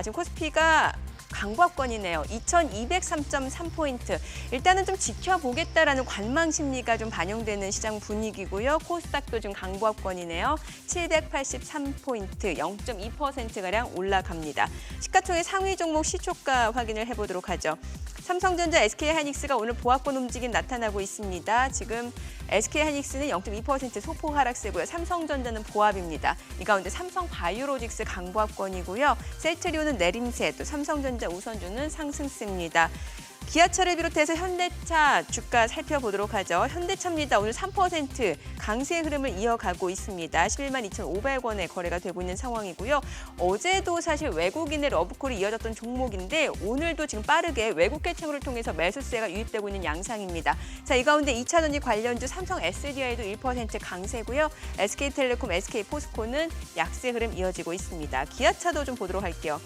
Speaker 1: 지금 코스피가 강보합권이네요. 2203.3포인트. 일단은 좀 지켜보겠다라는 관망 심리가 좀 반영되는 시장 분위기고요. 코스닥도 좀 강보합권이네요. 783포인트, 0.2%가량 올라갑니다. 시가총액 상위 종목 시초가 확인을 해보도록 하죠. 삼성전자, SK하이닉스가 오늘 보합권 움직임 나타나고 있습니다. 지금 SK하이닉스는 0.2% 소폭 하락세고요. 삼성전자는 보합입니다. 이 가운데 삼성바이오로직스 강보합권이고요. 셀트리온은 내림세, 또 삼성전자 우선주는 상승세입니다. 기아차를 비롯해서 현대차 주가 살펴보도록 하죠. 현대차입니다. 오늘 3% 강세 흐름을 이어가고 있습니다. 11만 2,500원에 거래가 되고 있는 상황이고요. 어제도 사실 외국인의 러브콜이 이어졌던 종목인데 오늘도 지금 빠르게 외국 개청을 통해서 매수세가 유입되고 있는 양상입니다. 자, 이 가운데 2차전지 관련주 삼성 SDI도 1% 강세고요. SK텔레콤, SK포스코는 약세 흐름 이어지고 있습니다. 기아차도 좀 보도록 할게요.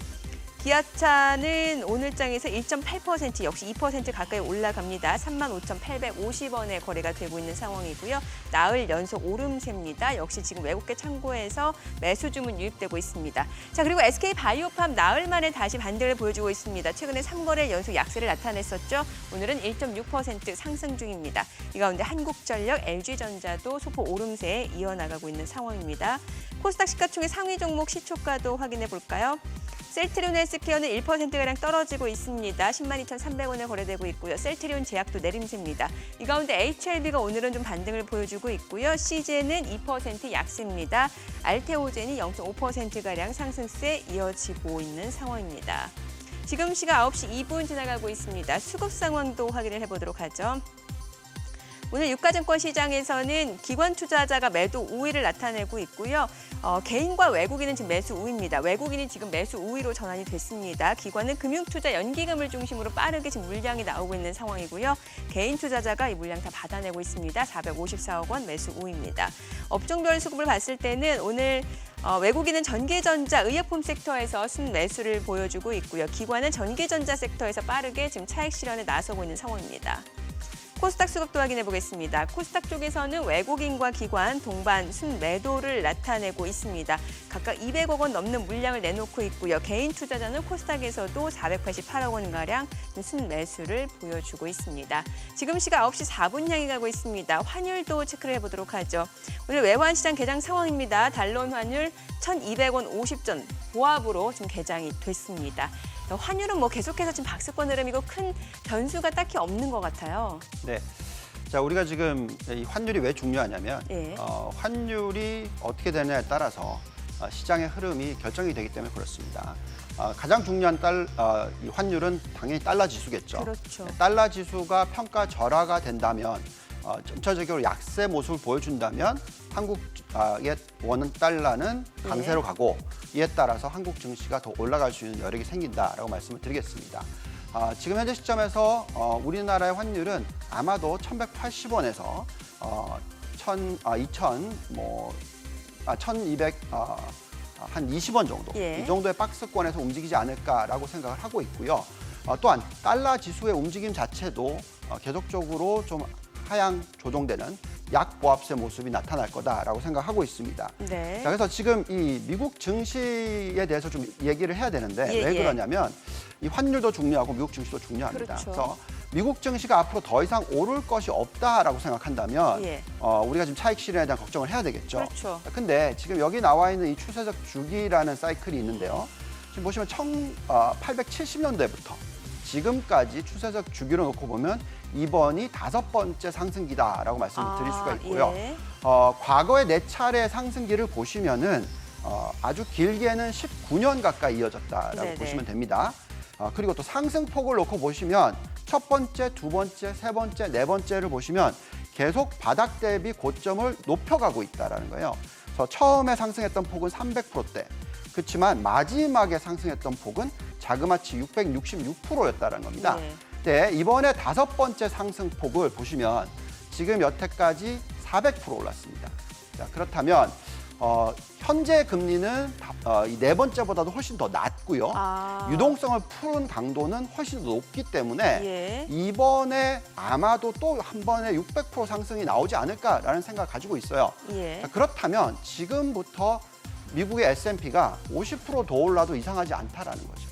Speaker 1: 기아차는 오늘장에서 1.8% 역시 2% 가까이 올라갑니다. 35,850원에 거래가 되고 있는 상황이고요. 나흘 연속 오름세입니다. 역시 지금 외국계 창고에서 매수 주문 유입되고 있습니다. 자, 그리고 SK바이오팜 나흘 만에 다시 반등을 보여주고 있습니다. 최근에 3거래일 연속 약세를 나타냈었죠. 오늘은 1.6% 상승 중입니다. 이 가운데 한국전력, LG전자도 소폭 오름세에 이어나가고 있는 상황입니다. 코스닥 시가총액 상위 종목 시초가도 확인해 볼까요? 셀트리온 헬스케어는 1%가량 떨어지고 있습니다. 102,300원에 거래되고 있고요. 셀트리온 제약도 내림세입니다. 이 가운데 HLB가 오늘은 좀 반등을 보여주고 있고요. CJ는 2% 약세입니다. 알테오젠이 0.5%가량 상승세 이어지고 있는 상황입니다. 지금 시각 9시 2분 지나가고 있습니다. 수급 상황도 확인을 해보도록 하죠. 오늘 유가증권 시장에서는 기관 투자자가 매도 우위를 나타내고 있고요. 개인과 외국인은 지금 매수 우위입니다. 외국인이 지금 매수 우위로 전환이 됐습니다. 기관은 금융투자 연기금을 중심으로 빠르게 지금 물량이 나오고 있는 상황이고요. 개인 투자자가 이 물량 다 받아내고 있습니다. 454억 원 매수 우위입니다. 업종별 수급을 봤을 때는 오늘 외국인은 전기전자, 의약품 섹터에서 순매수를 보여주고 있고요. 기관은 전기전자 섹터에서 빠르게 지금 차익 실현에 나서고 있는 상황입니다. 코스닥 수급도 확인해 보겠습니다. 코스닥 쪽에서는 외국인과 기관 동반 순매도를 나타내고 있습니다. 각각 200억 원 넘는 물량을 내놓고 있고요. 개인 투자자는 코스닥에서도 488억 원가량 순매수를 보여주고 있습니다. 지금 시각 9시 4분 향해 가고 있습니다. 환율도 체크를 해보도록 하죠. 오늘 외환시장 개장 상황입니다. 달러원 환율 1,200원 50전 보합으로 지금 개장이 됐습니다. 환율은 뭐 계속해서 지금 박스권 흐름이고 큰 변수가 딱히 없는 것 같아요.
Speaker 2: 네. 자, 우리가 지금 이 환율이 왜 중요하냐면
Speaker 1: 예.
Speaker 2: 환율이 어떻게 되느냐에 따라서 시장의 흐름이 결정이 되기 때문에 그렇습니다. 가장 중요한 이 환율은 당연히 달러 지수겠죠.
Speaker 1: 그렇죠.
Speaker 2: 달러 지수가 평가 절하가 된다면 전체적으로 약세 모습을 보여준다면 한국의 원 달러는 강세로 가고 이에 따라서 한국 증시가 더 올라갈 수 있는 여력이 생긴다라고 말씀을 드리겠습니다. 지금 현재 시점에서 우리나라의 환율은 아마도 1,180원에서 1,200 한 20원 정도
Speaker 1: 예.
Speaker 2: 이 정도의 박스권에서 움직이지 않을까라고 생각을 하고 있고요. 또한 달러 지수의 움직임 자체도 계속적으로 좀 하향 조정되는 약보합세 모습이 나타날 거다라고 생각하고 있습니다.
Speaker 1: 네.
Speaker 2: 자, 그래서 지금 이 미국 증시에 대해서 좀 얘기를 해야 되는데
Speaker 1: 예,
Speaker 2: 왜
Speaker 1: 예.
Speaker 2: 그러냐면 이 환율도 중요하고 미국 증시도 중요합니다.
Speaker 1: 그렇죠.
Speaker 2: 그래서 미국 증시가 앞으로 더 이상 오를 것이 없다라고 생각한다면
Speaker 1: 예.
Speaker 2: 우리가 지금 차익 실현에 대한 걱정을 해야 되겠죠.
Speaker 1: 그렇죠.
Speaker 2: 근데 지금 여기 나와 있는 이 추세적 주기라는 사이클이 있는데요. 지금 보시면 1870년대부터 지금까지 추세적 주기로 놓고 보면 이번이 5번째 상승기다라고 말씀을 드릴 수가 있고요.
Speaker 1: 예.
Speaker 2: 과거의 4차례 상승기를 보시면은 아주 길게는 19년 가까이 이어졌다라고
Speaker 1: 네네.
Speaker 2: 보시면 됩니다. 그리고 또 상승폭을 놓고 보시면 첫 번째, 두 번째, 세 번째, 네 번째를 보시면 계속 바닥 대비 고점을 높여가고 있다라는 거예요. 그래서 처음에 상승했던 폭은 300%대, 그렇지만 마지막에 상승했던 폭은 자그마치 666%였다는 겁니다.
Speaker 1: 네.
Speaker 2: 네, 이번에 5번째 상승폭을 보시면 지금 여태까지 400% 올랐습니다. 자, 그렇다면 현재 금리는 이 네 번째보다도 훨씬 더 낮고요. 유동성을 푸는 강도는 훨씬 더 높기 때문에
Speaker 1: 예.
Speaker 2: 이번에 아마도 또 한 번에 600% 상승이 나오지 않을까라는 생각을 가지고 있어요.
Speaker 1: 예.
Speaker 2: 자, 그렇다면 지금부터 미국의 S&P가 50% 더 올라도 이상하지 않다라는 거죠.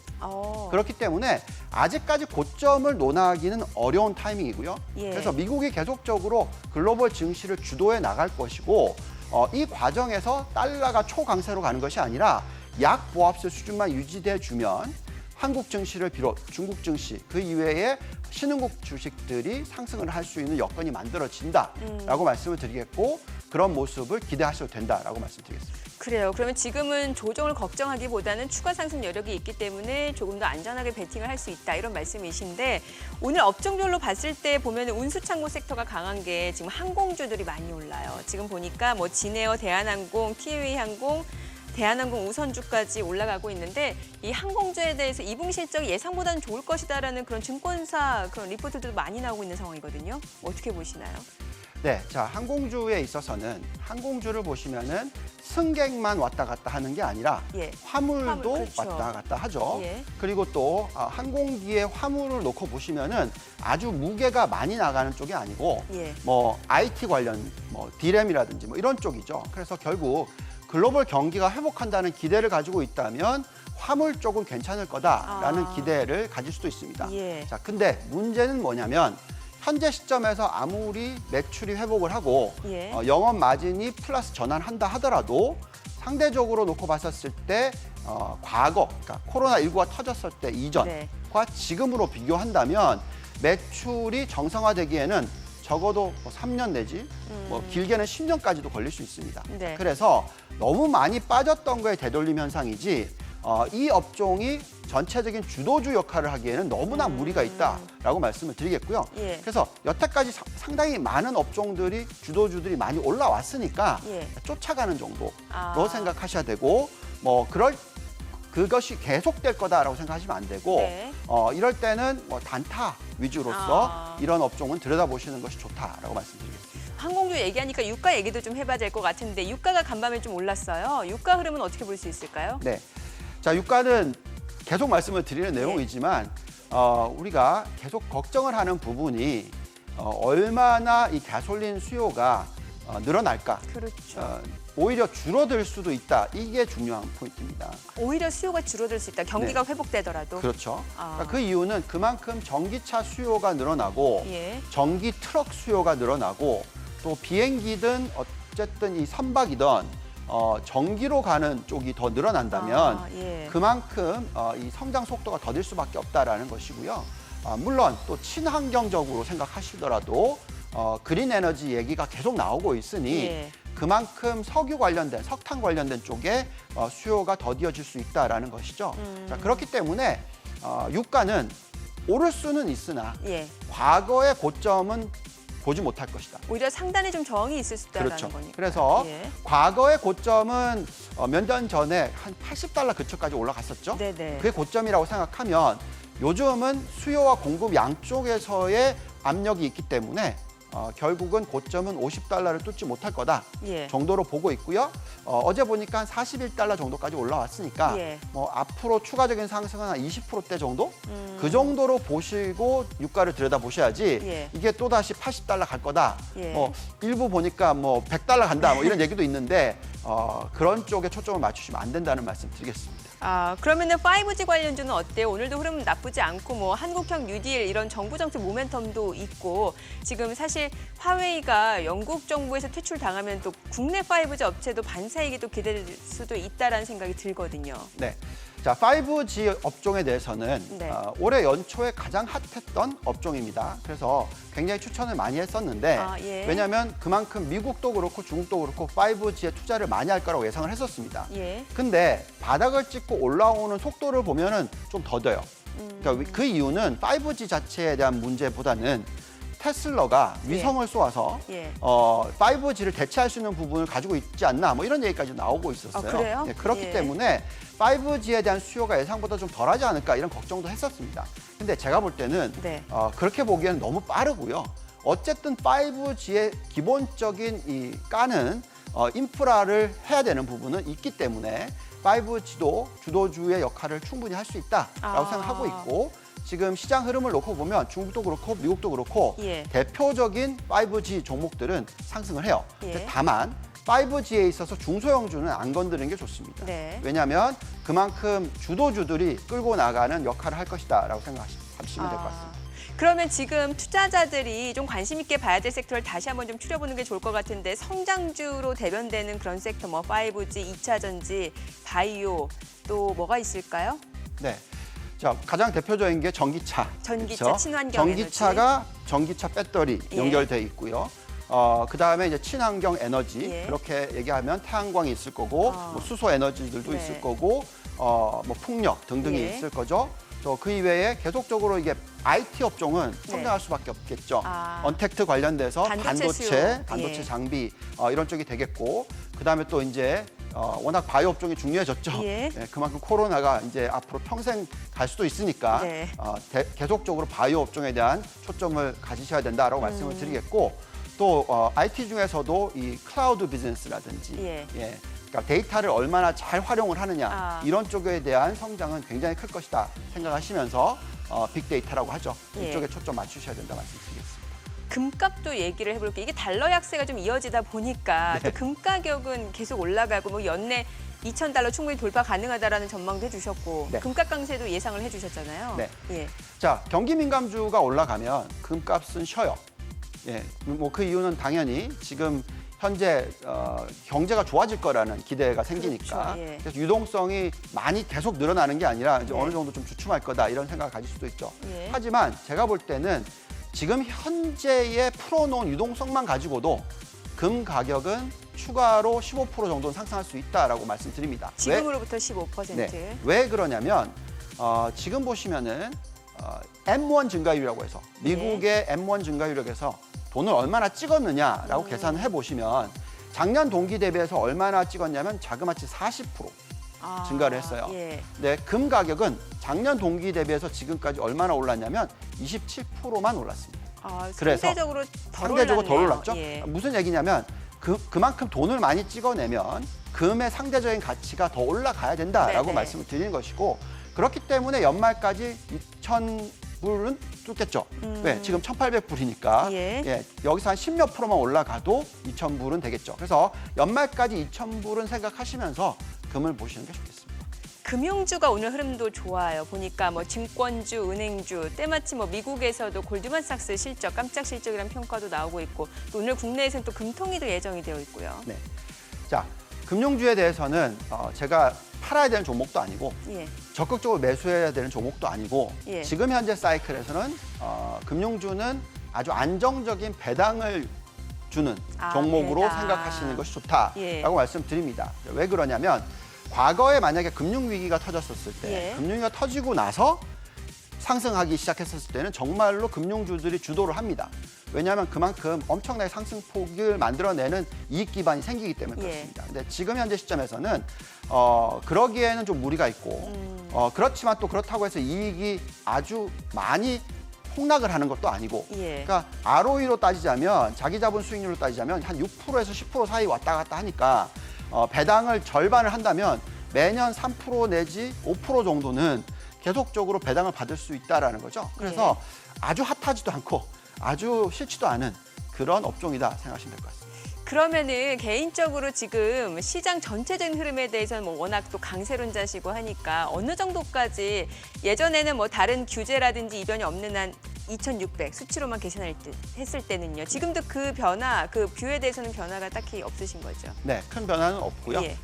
Speaker 2: 그렇기 때문에 아직까지 고점을 논하기는 어려운 타이밍이고요.
Speaker 1: 예.
Speaker 2: 그래서 미국이 계속적으로 글로벌 증시를 주도해 나갈 것이고 이 과정에서 달러가 초강세로 가는 것이 아니라 약 보합세 수준만 유지돼 주면 한국 증시를 비롯 중국 증시 그 이외에 신흥국 주식들이 상승을 할 수 있는 여건이 만들어진다라고 말씀을 드리겠고 그런 모습을 기대하셔도 된다라고 말씀드리겠습니다.
Speaker 1: 그래요. 그러면 지금은 조정을 걱정하기보다는 추가 상승 여력이 있기 때문에 조금 더 안전하게 베팅을 할 수 있다 이런 말씀이신데 오늘 업종별로 봤을 때 보면 운수창고 섹터가 강한 게 지금 항공주들이 많이 올라요. 지금 보니까 뭐 진에어, 대한항공, 티웨이항공, 대한항공 우선주까지 올라가고 있는데 이 항공주에 대해서 2분기 실적이 예상보다는 좋을 것이다라는 그런 증권사 그런 리포트들도 많이 나오고 있는 상황이거든요. 어떻게 보시나요?
Speaker 2: 네, 자 항공주에 있어서는 항공주를 보시면은 승객만 왔다 갔다 하는 게 아니라
Speaker 1: 예.
Speaker 2: 화물도
Speaker 1: 그렇죠.
Speaker 2: 왔다 갔다 하죠.
Speaker 1: 예.
Speaker 2: 그리고 또 항공기의 화물을 놓고 보시면은 아주 무게가 많이 나가는 쪽이 아니고
Speaker 1: 예.
Speaker 2: 뭐 IT 관련 뭐 디램이라든지 뭐 이런 쪽이죠. 그래서 결국 글로벌 경기가 회복한다는 기대를 가지고 있다면 화물 쪽은 괜찮을 거다라는 기대를 가질 수도 있습니다.
Speaker 1: 예.
Speaker 2: 자, 근데 문제는 뭐냐면 현재 시점에서 아무리 매출이 회복을 하고
Speaker 1: 예.
Speaker 2: 영업 마진이 플러스 전환한다 하더라도 상대적으로 놓고 봤었을 때 과거, 그러니까 코로나19가 터졌을 때 이전과
Speaker 1: 네.
Speaker 2: 지금으로 비교한다면 매출이 정상화되기에는 적어도 뭐 3년 내지 뭐 길게는 10년까지도 걸릴 수 있습니다.
Speaker 1: 네.
Speaker 2: 그래서 너무 많이 빠졌던 거에 되돌림 현상이지 이 업종이 전체적인 주도주 역할을 하기에는 너무나 무리가 있다라고 말씀을 드리겠고요.
Speaker 1: 예.
Speaker 2: 그래서 여태까지 상당히 많은 업종들이 주도주들이 많이 올라왔으니까
Speaker 1: 예.
Speaker 2: 쫓아가는 정도로 생각하셔야 되고 뭐 그것이 계속될 거다라고 생각하시면 안 되고
Speaker 1: 네.
Speaker 2: 이럴 때는 뭐 단타 위주로서 이런 업종은 들여다보시는 것이 좋다라고 말씀드리겠습니다.
Speaker 1: 항공주 얘기하니까 유가 얘기도 좀 해봐야 될 것 같은데 유가가 간밤에 좀 올랐어요. 유가 흐름은 어떻게 볼 수 있을까요?
Speaker 2: 네. 자, 유가는 계속 말씀을 드리는 내용이지만 우리가 계속 걱정을 하는 부분이 얼마나 이 가솔린 수요가 늘어날까?
Speaker 1: 그렇죠.
Speaker 2: 오히려 줄어들 수도 있다. 이게 중요한 포인트입니다.
Speaker 1: 오히려 수요가 줄어들 수 있다. 경기가 회복되더라도.
Speaker 2: 그렇죠. 그러니까 그 이유는 그만큼 전기차 수요가 늘어나고
Speaker 1: 예.
Speaker 2: 전기 트럭 수요가 늘어나고 또 비행기든 어쨌든 이 선박이든 전기로 가는 쪽이 더 늘어난다면
Speaker 1: 예.
Speaker 2: 그만큼 이 성장 속도가 더딜 수밖에 없다라는 것이고요. 물론 또 친환경적으로 생각하시더라도 그린 에너지 얘기가 계속 나오고 있으니
Speaker 1: 예.
Speaker 2: 그만큼 석유 관련된, 석탄 관련된 쪽에 수요가 더디어질 수 있다라는 것이죠. 자, 그렇기 때문에 유가는 오를 수는 있으나
Speaker 1: 예.
Speaker 2: 과거의 고점은 보지 못할 것이다.
Speaker 1: 오히려 상단에 좀 저항이 있을 수 있다는
Speaker 2: 그렇죠.
Speaker 1: 거니까.
Speaker 2: 그래서
Speaker 1: 예.
Speaker 2: 과거의 고점은 몇 년 전에 한 $80 근처까지 올라갔었죠.
Speaker 1: 네네.
Speaker 2: 그게 고점이라고 생각하면 요즘은 수요와 공급 양쪽에서의 압력이 있기 때문에 결국은 고점은 $50를 뚫지 못할 거다
Speaker 1: 예.
Speaker 2: 정도로 보고 있고요. 어제 보니까 한 $41 정도까지 올라왔으니까
Speaker 1: 예.
Speaker 2: 뭐 앞으로 추가적인 상승은 한 20%대 정도? 그 정도로 보시고 유가를 들여다보셔야지
Speaker 1: 예.
Speaker 2: 이게 또다시 $80 갈 거다.
Speaker 1: 예.
Speaker 2: 뭐 일부 보니까 뭐 $100 간다 뭐 이런 얘기도 있는데 그런 쪽에 초점을 맞추시면 안 된다는 말씀 드리겠습니다.
Speaker 1: 그러면은 5G 관련주는 어때요? 오늘도 흐름 나쁘지 않고 뭐 한국형 뉴딜 이런 정부 정책 모멘텀도 있고 지금 사실 화웨이가 영국 정부에서 퇴출당하면 또 국내 5G 업체도 반사이익이 또 기대될 수도 있다라는 생각이 들거든요.
Speaker 2: 네. 자, 5G 업종에 대해서는
Speaker 1: 네.
Speaker 2: 올해 연초에 가장 핫했던 업종입니다. 그래서 굉장히 추천을 많이 했었는데
Speaker 1: 예.
Speaker 2: 왜냐하면 그만큼 미국도 그렇고 중국도 그렇고 5G에 투자를 많이 할 거라고 예상을 했었습니다.
Speaker 1: 예.
Speaker 2: 근데 바닥을 찍고 올라오는 속도를 보면은 좀 더뎌요. 그러니까 그 이유는 5G 자체에 대한 문제보다는 테슬라가 위성을 쏘아서
Speaker 1: 예.
Speaker 2: 5G를 대체할 수 있는 부분을 가지고 있지 않나 뭐 이런 얘기까지 나오고 있었어요.
Speaker 1: 그래요?
Speaker 2: 네, 그렇기
Speaker 1: 예.
Speaker 2: 때문에 5G에 대한 수요가 예상보다 좀 덜하지 않을까 이런 걱정도 했었습니다. 근데 제가 볼 때는
Speaker 1: 네.
Speaker 2: 그렇게 보기에는 너무 빠르고요. 어쨌든 5G의 기본적인 이 까는 인프라를 해야 되는 부분은 있기 때문에 5G도 주도주의 역할을 충분히 할 수 있다라고 생각하고 있고 지금 시장 흐름을 놓고 보면 중국도 그렇고 미국도 그렇고
Speaker 1: 예.
Speaker 2: 대표적인 5G 종목들은 상승을 해요.
Speaker 1: 예.
Speaker 2: 다만 5G에 있어서 중소형주는 안 건드리는 게 좋습니다.
Speaker 1: 네.
Speaker 2: 왜냐하면 그만큼 주도주들이 끌고 나가는 역할을 할 것이다라고 생각하시면 될 것 같습니다.
Speaker 1: 그러면 지금 투자자들이 좀 관심 있게 봐야 될 섹터를 다시 한번 좀 추려보는 게 좋을 것 같은데 성장주로 대변되는 그런 섹터 뭐 5G, 2차 전지, 바이오 또 뭐가 있을까요?
Speaker 2: 네. 자, 가장 대표적인 게 전기차.
Speaker 1: 전기차,
Speaker 2: 그렇죠?
Speaker 1: 친환경
Speaker 2: 전기차가 전기차 배터리
Speaker 1: 예.
Speaker 2: 연결돼 있고요. 그다음에 이제 친환경 에너지
Speaker 1: 예.
Speaker 2: 그렇게 얘기하면 태양광이 있을 거고 뭐 수소 에너지들도
Speaker 1: 네.
Speaker 2: 있을 거고 뭐 풍력 등등이
Speaker 1: 예.
Speaker 2: 있을 거죠. 또 그 이외에 계속적으로 이게 IT 업종은
Speaker 1: 네.
Speaker 2: 성장할 수밖에 없겠죠.
Speaker 1: 아.
Speaker 2: 언택트 관련돼서
Speaker 1: 반도체 수요.
Speaker 2: 반도체
Speaker 1: 예.
Speaker 2: 장비 이런 쪽이 되겠고 그다음에 또 이제 워낙 바이오 업종이 중요해졌죠.
Speaker 1: 예.
Speaker 2: 네, 그만큼 코로나가 이제 앞으로 평생 갈 수도 있으니까
Speaker 1: 네.
Speaker 2: 계속적으로 바이오 업종에 대한 초점을 가지셔야 된다라고 말씀을 드리겠고 또 IT 중에서도 이 클라우드 비즈니스라든지
Speaker 1: 예.
Speaker 2: 그러니까 데이터를 얼마나 잘 활용을 하느냐 이런 쪽에 대한 성장은 굉장히 클 것이다 생각하시면서 빅데이터라고 하죠.
Speaker 1: 예.
Speaker 2: 이쪽에 초점 맞추셔야 된다 말씀드리겠습니다.
Speaker 1: 금값도 얘기를 해볼게요. 이게 달러 약세가 좀 이어지다 보니까 또 금 가격은 계속 올라가고 뭐 연내 2,000달러 충분히 돌파 가능하다라는 전망도 해주셨고
Speaker 2: 네.
Speaker 1: 금값 강세도 예상을 해주셨잖아요.
Speaker 2: 네.
Speaker 1: 예.
Speaker 2: 자, 경기 민감주가 올라가면 금값은 쉬어요. 예, 뭐 그 이유는 당연히 지금 현재 경제가 좋아질 거라는 기대가 생기니까
Speaker 1: 그렇죠, 예.
Speaker 2: 그래서 유동성이 많이 계속 늘어나는 게 아니라 이제
Speaker 1: 네.
Speaker 2: 어느 정도 좀 주춤할 거다 이런 생각을 가질 수도 있죠.
Speaker 1: 예.
Speaker 2: 하지만 제가 볼 때는 지금 현재의 풀어놓은 유동성만 가지고도 금 가격은 추가로 15% 정도는 상승할 수 있다라고 말씀드립니다.
Speaker 1: 지금으로부터 15%.
Speaker 2: 네. 왜 그러냐면 지금 보시면은 M1 증가율이라고 해서 미국의 M1 증가율에서 돈을 얼마나 찍었느냐라고 계산을 해보시면 작년 동기 대비해서 얼마나 찍었냐면 자그마치 40% 증가를 했어요.
Speaker 1: 예.
Speaker 2: 네, 금 가격은 작년 동기 대비해서 지금까지 얼마나 올랐냐면 27%만 올랐습니다. 그래서
Speaker 1: 상대적으로 덜
Speaker 2: 상대적으로 덜
Speaker 1: 올랐네요.
Speaker 2: 올랐죠.
Speaker 1: 예.
Speaker 2: 무슨 얘기냐면 그만큼 돈을 많이 찍어내면 금의 상대적인 가치가 더 올라가야 된다라고
Speaker 1: 네네.
Speaker 2: 말씀을 드리는 것이고 그렇기 때문에 연말까지 2,000불은 뚫겠죠. 왜? 지금 1,800불이니까
Speaker 1: 예.
Speaker 2: 여기서 한 10몇 프로만 올라가도 2,000불은 되겠죠. 그래서 연말까지 2,000불은 생각하시면서 금을 보시는 게 좋겠습니다.
Speaker 1: 금융주가 오늘 흐름도 좋아요. 보니까 뭐 증권주, 은행주, 때마침 뭐 미국에서도 골드만삭스 실적, 깜짝 실적이라는 평가도 나오고 있고 또 오늘 국내에서는 또 금통위도 예정이 되어 있고요.
Speaker 2: 네. 자, 금융주에 대해서는 제가 팔아야 되는 종목도 아니고
Speaker 1: 예.
Speaker 2: 적극적으로 매수해야 되는 종목도 아니고
Speaker 1: 예.
Speaker 2: 지금 현재 사이클에서는 금융주는 아주 안정적인 배당을 주는 종목으로
Speaker 1: 배당.
Speaker 2: 생각하시는 것이 좋다라고
Speaker 1: 예.
Speaker 2: 말씀드립니다. 왜 그러냐면 과거에 만약에 금융위기가 터졌었을 때
Speaker 1: 예.
Speaker 2: 금융위기가 터지고 나서 상승하기 시작했었을 때는 정말로 금융주들이 주도를 합니다. 왜냐하면 그만큼 엄청나게 상승폭을 만들어내는 이익 기반이 생기기 때문에
Speaker 1: 예.
Speaker 2: 그렇습니다. 근데 지금 현재 시점에서는 그러기에는 좀 무리가 있고 그렇지만 또 그렇다고 해서 이익이 아주 많이 폭락을 하는 것도 아니고
Speaker 1: 예.
Speaker 2: 그러니까 ROE로 따지자면 자기 자본 수익률로 따지자면 한 6%에서 10% 사이 왔다 갔다 하니까 배당을 절반을 한다면 매년 3% 내지 5% 정도는 계속적으로 배당을 받을 수 있다라는 거죠. 그래서 아주 핫하지도 않고 아주 싫지도 않은 그런 업종이다 생각하시면 될 것 같습니다.
Speaker 1: 그러면은 개인적으로 지금 시장 전체적인 흐름에 대해서는 뭐 워낙 또 강세론자시고 하니까 어느 정도까지 예전에는 뭐 다른 규제라든지 이변이 없는 한 2,600 수치로만 했을 때는요. 지금도 그 변화, 그 뷰에 대해서는 변화가 딱히 없으신 거죠?
Speaker 2: 네, 큰 변화는 없고요.
Speaker 1: 예.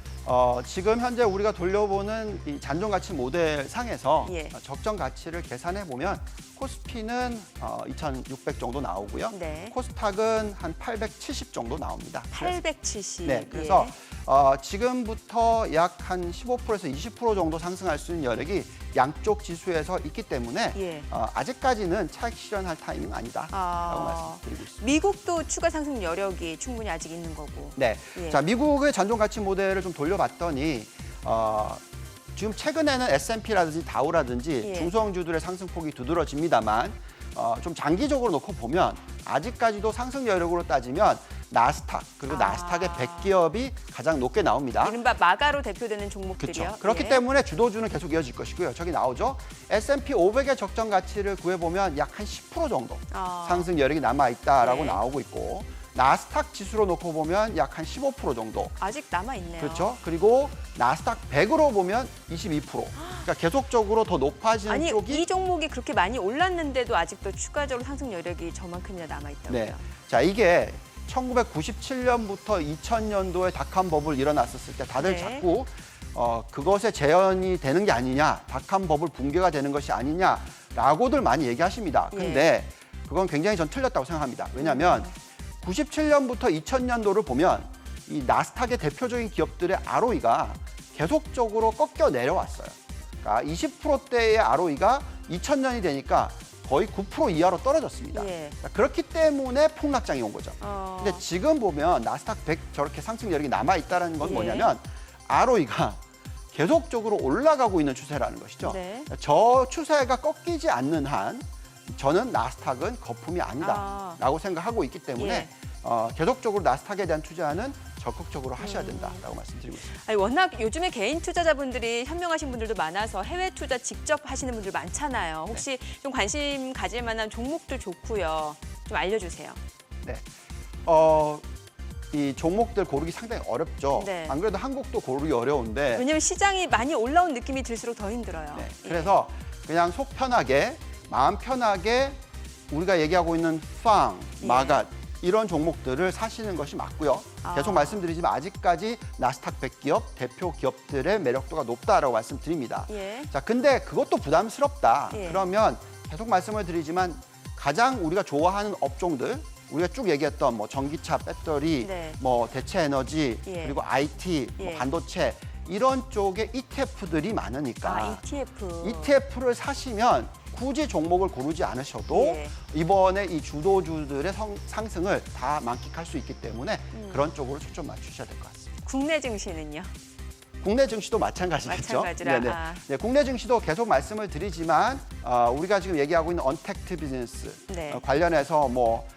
Speaker 2: 지금 현재 우리가 돌려보는 이 잔존가치 모델 상에서
Speaker 1: 예.
Speaker 2: 적정 가치를 계산해 보면 코스피는 2,600 정도 나오고요.
Speaker 1: 네.
Speaker 2: 코스닥은 한 870 정도 나옵니다.
Speaker 1: 870.
Speaker 2: 네, 그래서 지금부터 약 한 15%에서 20% 정도 상승할 수 있는 여력이 양쪽 지수에서 있기 때문에
Speaker 1: 예.
Speaker 2: 아직까지는 차익 실현할 타이밍은 아니다라고 말씀드리고 있습니다.
Speaker 1: 미국도 추가 상승 여력이 충분히 아직 있는 거고.
Speaker 2: 네,
Speaker 1: 예.
Speaker 2: 자 미국의 잔존가치 모델을 좀 돌려봤더니 지금 최근에는 S&P라든지 다우라든지
Speaker 1: 예.
Speaker 2: 중소형주들의 상승폭이 두드러집니다만 좀 장기적으로 놓고 보면 아직까지도 상승 여력으로 따지면 나스닥 그리고 나스닥의 100기업이 가장 높게 나옵니다.
Speaker 1: 이른바 마가로 대표되는 종목들이요.
Speaker 2: 그렇죠. 그렇기
Speaker 1: 예.
Speaker 2: 때문에 주도주는 계속 이어질 것이고요. 저기 나오죠. S&P 500의 적정 가치를 구해보면 약 한 10% 정도 상승 여력이 남아있다라고
Speaker 1: 네.
Speaker 2: 나오고 있고 나스닥 지수로 놓고 보면 약 한 15% 정도.
Speaker 1: 아직 남아 있네요.
Speaker 2: 그렇죠. 그리고 나스닥 100으로 보면 22%. 그러니까 계속적으로 더 높아지는
Speaker 1: 아니
Speaker 2: 쪽이
Speaker 1: 이 종목이 그렇게 많이 올랐는데도 아직도 추가적으로 상승 여력이 저만큼이나 남아 있다고요.
Speaker 2: 네. 자, 이게 1997년부터 2000년도에 닷컴 버블 일어났었을 때 다들
Speaker 1: 네.
Speaker 2: 자꾸 그것에 재현이 되는 게 아니냐, 닷컴 버블 붕괴가 되는 것이 아니냐라고들 많이 얘기하십니다.
Speaker 1: 예.
Speaker 2: 근데 그건 굉장히 전 틀렸다고 생각합니다. 왜냐하면 97년부터 2000년도를 보면 이 나스닥의 대표적인 기업들의 ROE가 계속적으로 꺾여 내려왔어요. 그러니까 20%대의 ROE가 2000년이 되니까 거의 9% 이하로 떨어졌습니다.
Speaker 1: 예.
Speaker 2: 그렇기 때문에 폭락장이 온 거죠. 근데 지금 보면 나스닥 100 저렇게 상승 여력이 남아있다는 건
Speaker 1: 예.
Speaker 2: 뭐냐면 ROE가 계속적으로 올라가고 있는 추세라는 것이죠.
Speaker 1: 네.
Speaker 2: 저 추세가 꺾이지 않는 한 저는 나스닥은 거품이 아니다라고 생각하고 있기 때문에
Speaker 1: 예.
Speaker 2: 계속적으로 나스닥에 대한 투자는 적극적으로 하셔야 된다라고 말씀드리고 있습니다.
Speaker 1: 아니, 워낙 요즘에 개인 투자자분들이 현명하신 분들도 많아서 해외 투자 직접 하시는 분들 많잖아요. 혹시 좀 관심 가질 만한 종목도 좋고요. 좀 알려주세요.
Speaker 2: 네. 이 종목들 고르기 상당히 어렵죠.
Speaker 1: 네.
Speaker 2: 안 그래도 한국도 고르기 어려운데
Speaker 1: 왜냐면 시장이 많이 올라온 느낌이 들수록 더 힘들어요.
Speaker 2: 네,
Speaker 1: 예.
Speaker 2: 그래서 그냥 속 편하게 마음 편하게 우리가 얘기하고 있는 팡,
Speaker 1: 예.
Speaker 2: 마갓 이런 종목들을 사시는 것이 맞고요. 계속 말씀드리지만 아직까지 나스닥 100기업 대표 기업들의 매력도가 높다라고 말씀드립니다.
Speaker 1: 예.
Speaker 2: 자, 근데 그것도 부담스럽다.
Speaker 1: 예.
Speaker 2: 그러면 계속 말씀을 드리지만 가장 우리가 좋아하는 업종들 우리가 쭉 얘기했던 뭐 전기차, 배터리,
Speaker 1: 네.
Speaker 2: 뭐 대체 에너지,
Speaker 1: 예.
Speaker 2: 그리고 IT,
Speaker 1: 예.
Speaker 2: 뭐 반도체 이런 쪽에 ETF들이 많으니까
Speaker 1: ETF.
Speaker 2: ETF를 사시면 굳이 종목을 고르지 않으셔도
Speaker 1: 예.
Speaker 2: 이번에 이 주도주들의 상승을 다 만끽할 수 있기 때문에 그런 쪽으로 초점 맞추셔야 될 것 같습니다.
Speaker 1: 국내 증시는요?
Speaker 2: 국내 증시도 마찬가지겠죠.
Speaker 1: 마찬가지라.
Speaker 2: 네네.
Speaker 1: 아.
Speaker 2: 네, 국내 증시도 계속 말씀을 드리지만 우리가 지금 얘기하고 있는 언택트 비즈니스
Speaker 1: 네.
Speaker 2: 관련해서 뭐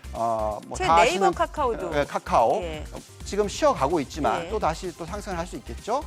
Speaker 1: 최
Speaker 2: 다
Speaker 1: 네이버
Speaker 2: 아시는
Speaker 1: 카카오도.
Speaker 2: 카카오
Speaker 1: 예.
Speaker 2: 지금 쉬어가고 있지만
Speaker 1: 예.
Speaker 2: 또 다시 또 상승을 할 수 있겠죠.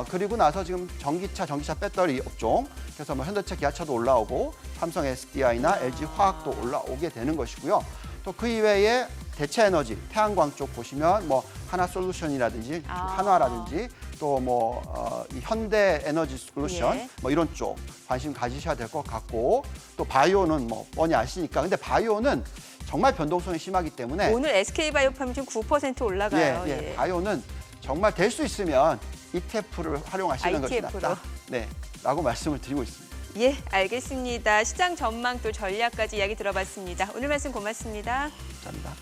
Speaker 2: 그리고 나서 지금 전기차 배터리 업종 그래서 뭐 현대차, 기아차도 올라오고 삼성 SDI나 LG 화학도 올라오게 되는 것이고요. 또 그 이외에 대체 에너지, 태양광 쪽 보시면 뭐 하나솔루션이라든지 한화라든지 또 뭐 현대 에너지 솔루션
Speaker 1: 예.
Speaker 2: 뭐 이런 쪽 관심 가지셔야 될 것 같고 또 바이오는 뭐 뻔히 아시니까 근데 바이오는 정말 변동성이 심하기 때문에
Speaker 1: 오늘 SK바이오팜 지금 9% 올라가요.
Speaker 2: 예, 바이오는 정말 될 수 있으면 ETF를 활용하시는 것이
Speaker 1: ITF 로.
Speaker 2: 낫다. 네, 라고 말씀을 드리고 있습니다.
Speaker 1: 예, 알겠습니다. 시장 전망 또 전략까지 이야기 들어봤습니다. 오늘 말씀 고맙습니다.
Speaker 2: 감사합니다.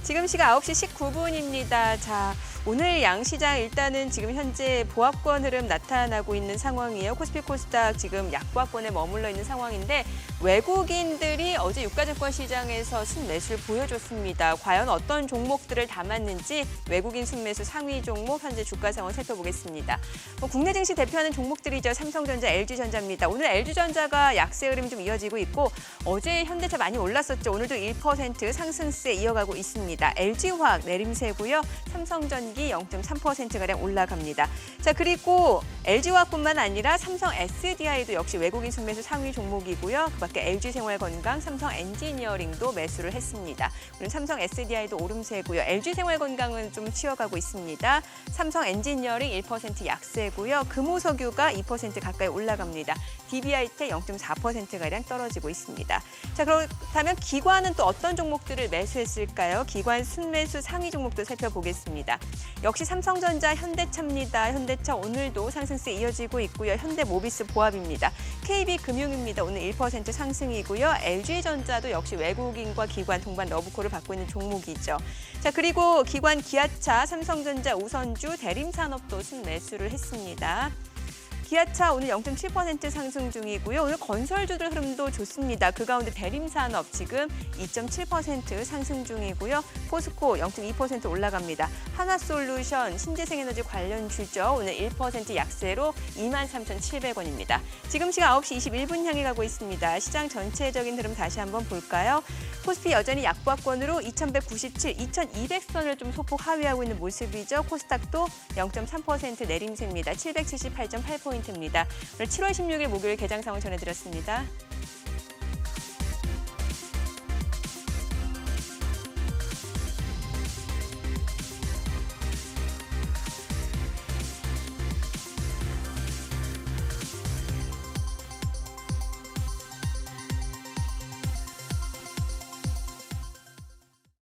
Speaker 1: 지금 시각 9시 19분입니다. 자, 오늘 양시장 일단은 지금 현재 보합권 흐름 나타나고 있는 상황이에요. 코스피 코스닥 지금 약보합권에 머물러 있는 상황인데 외국인들이 어제 유가증권 시장에서 순매수를 보여줬습니다. 과연 어떤 종목들을 담았는지 외국인 순매수 상위 종목 현재 주가 상황 살펴보겠습니다. 국내 증시 대표하는 종목들이죠. 삼성전자, LG전자입니다. 오늘 LG전자가 약세 흐름 좀 이어지고 있고 어제 현대차 많이 올랐었죠. 오늘도 1% 상승세 이어가고 있습니다. LG화학 내림세고요. 삼성전기 0.3%가량 올라갑니다. 자, 그리고 LG화학뿐만 아니라 삼성 SDI도 역시 외국인 순매수 상위 종목이고요. 그밖에 함께 LG생활건강, 삼성엔지니어링도 매수를 했습니다. 오늘 삼성 SDI도 오름세고요. LG생활건강은 좀 치어가고 있습니다. 삼성엔지니어링 1% 약세고요. 금호석유가 2% 가까이 올라갑니다. DBI텍 0.4%가량 떨어지고 있습니다. 자, 그렇다면 기관은 또 어떤 종목들을 매수했을까요? 기관 순매수 상위 종목도 살펴보겠습니다. 역시 삼성전자, 현대차입니다. 현대차 오늘도 상승세 이어지고 있고요. 현대모비스 보합입니다. KB금융입니다. 오늘 1% 상승이고요. LG전자도 역시 외국인과 기관 동반 러브콜을 받고 있는 종목이죠. 자, 그리고 기관 기아차, 삼성전자, 우선주, 대림산업도 순매수를 했습니다. 기아차 오늘 0.7% 상승 중이고요. 오늘 건설주들 흐름도 좋습니다. 그 가운데 대림산업 지금 2.7% 상승 중이고요. 포스코 0.2% 올라갑니다. 하나솔루션, 신재생에너지 관련주죠. 오늘 1% 약세로 23,700원입니다. 지금 시각 9시 21분 향해 가고 있습니다. 시장 전체적인 흐름 다시 한번 볼까요? 코스피 여전히 약보합권으로 2197, 2200선을 좀 소폭 하회하고 있는 모습이죠. 코스닥도 0.3% 내림세입니다. 778.8포인트입니다. 오늘 7월 16일 목요일 개장 상황 전해드렸습니다.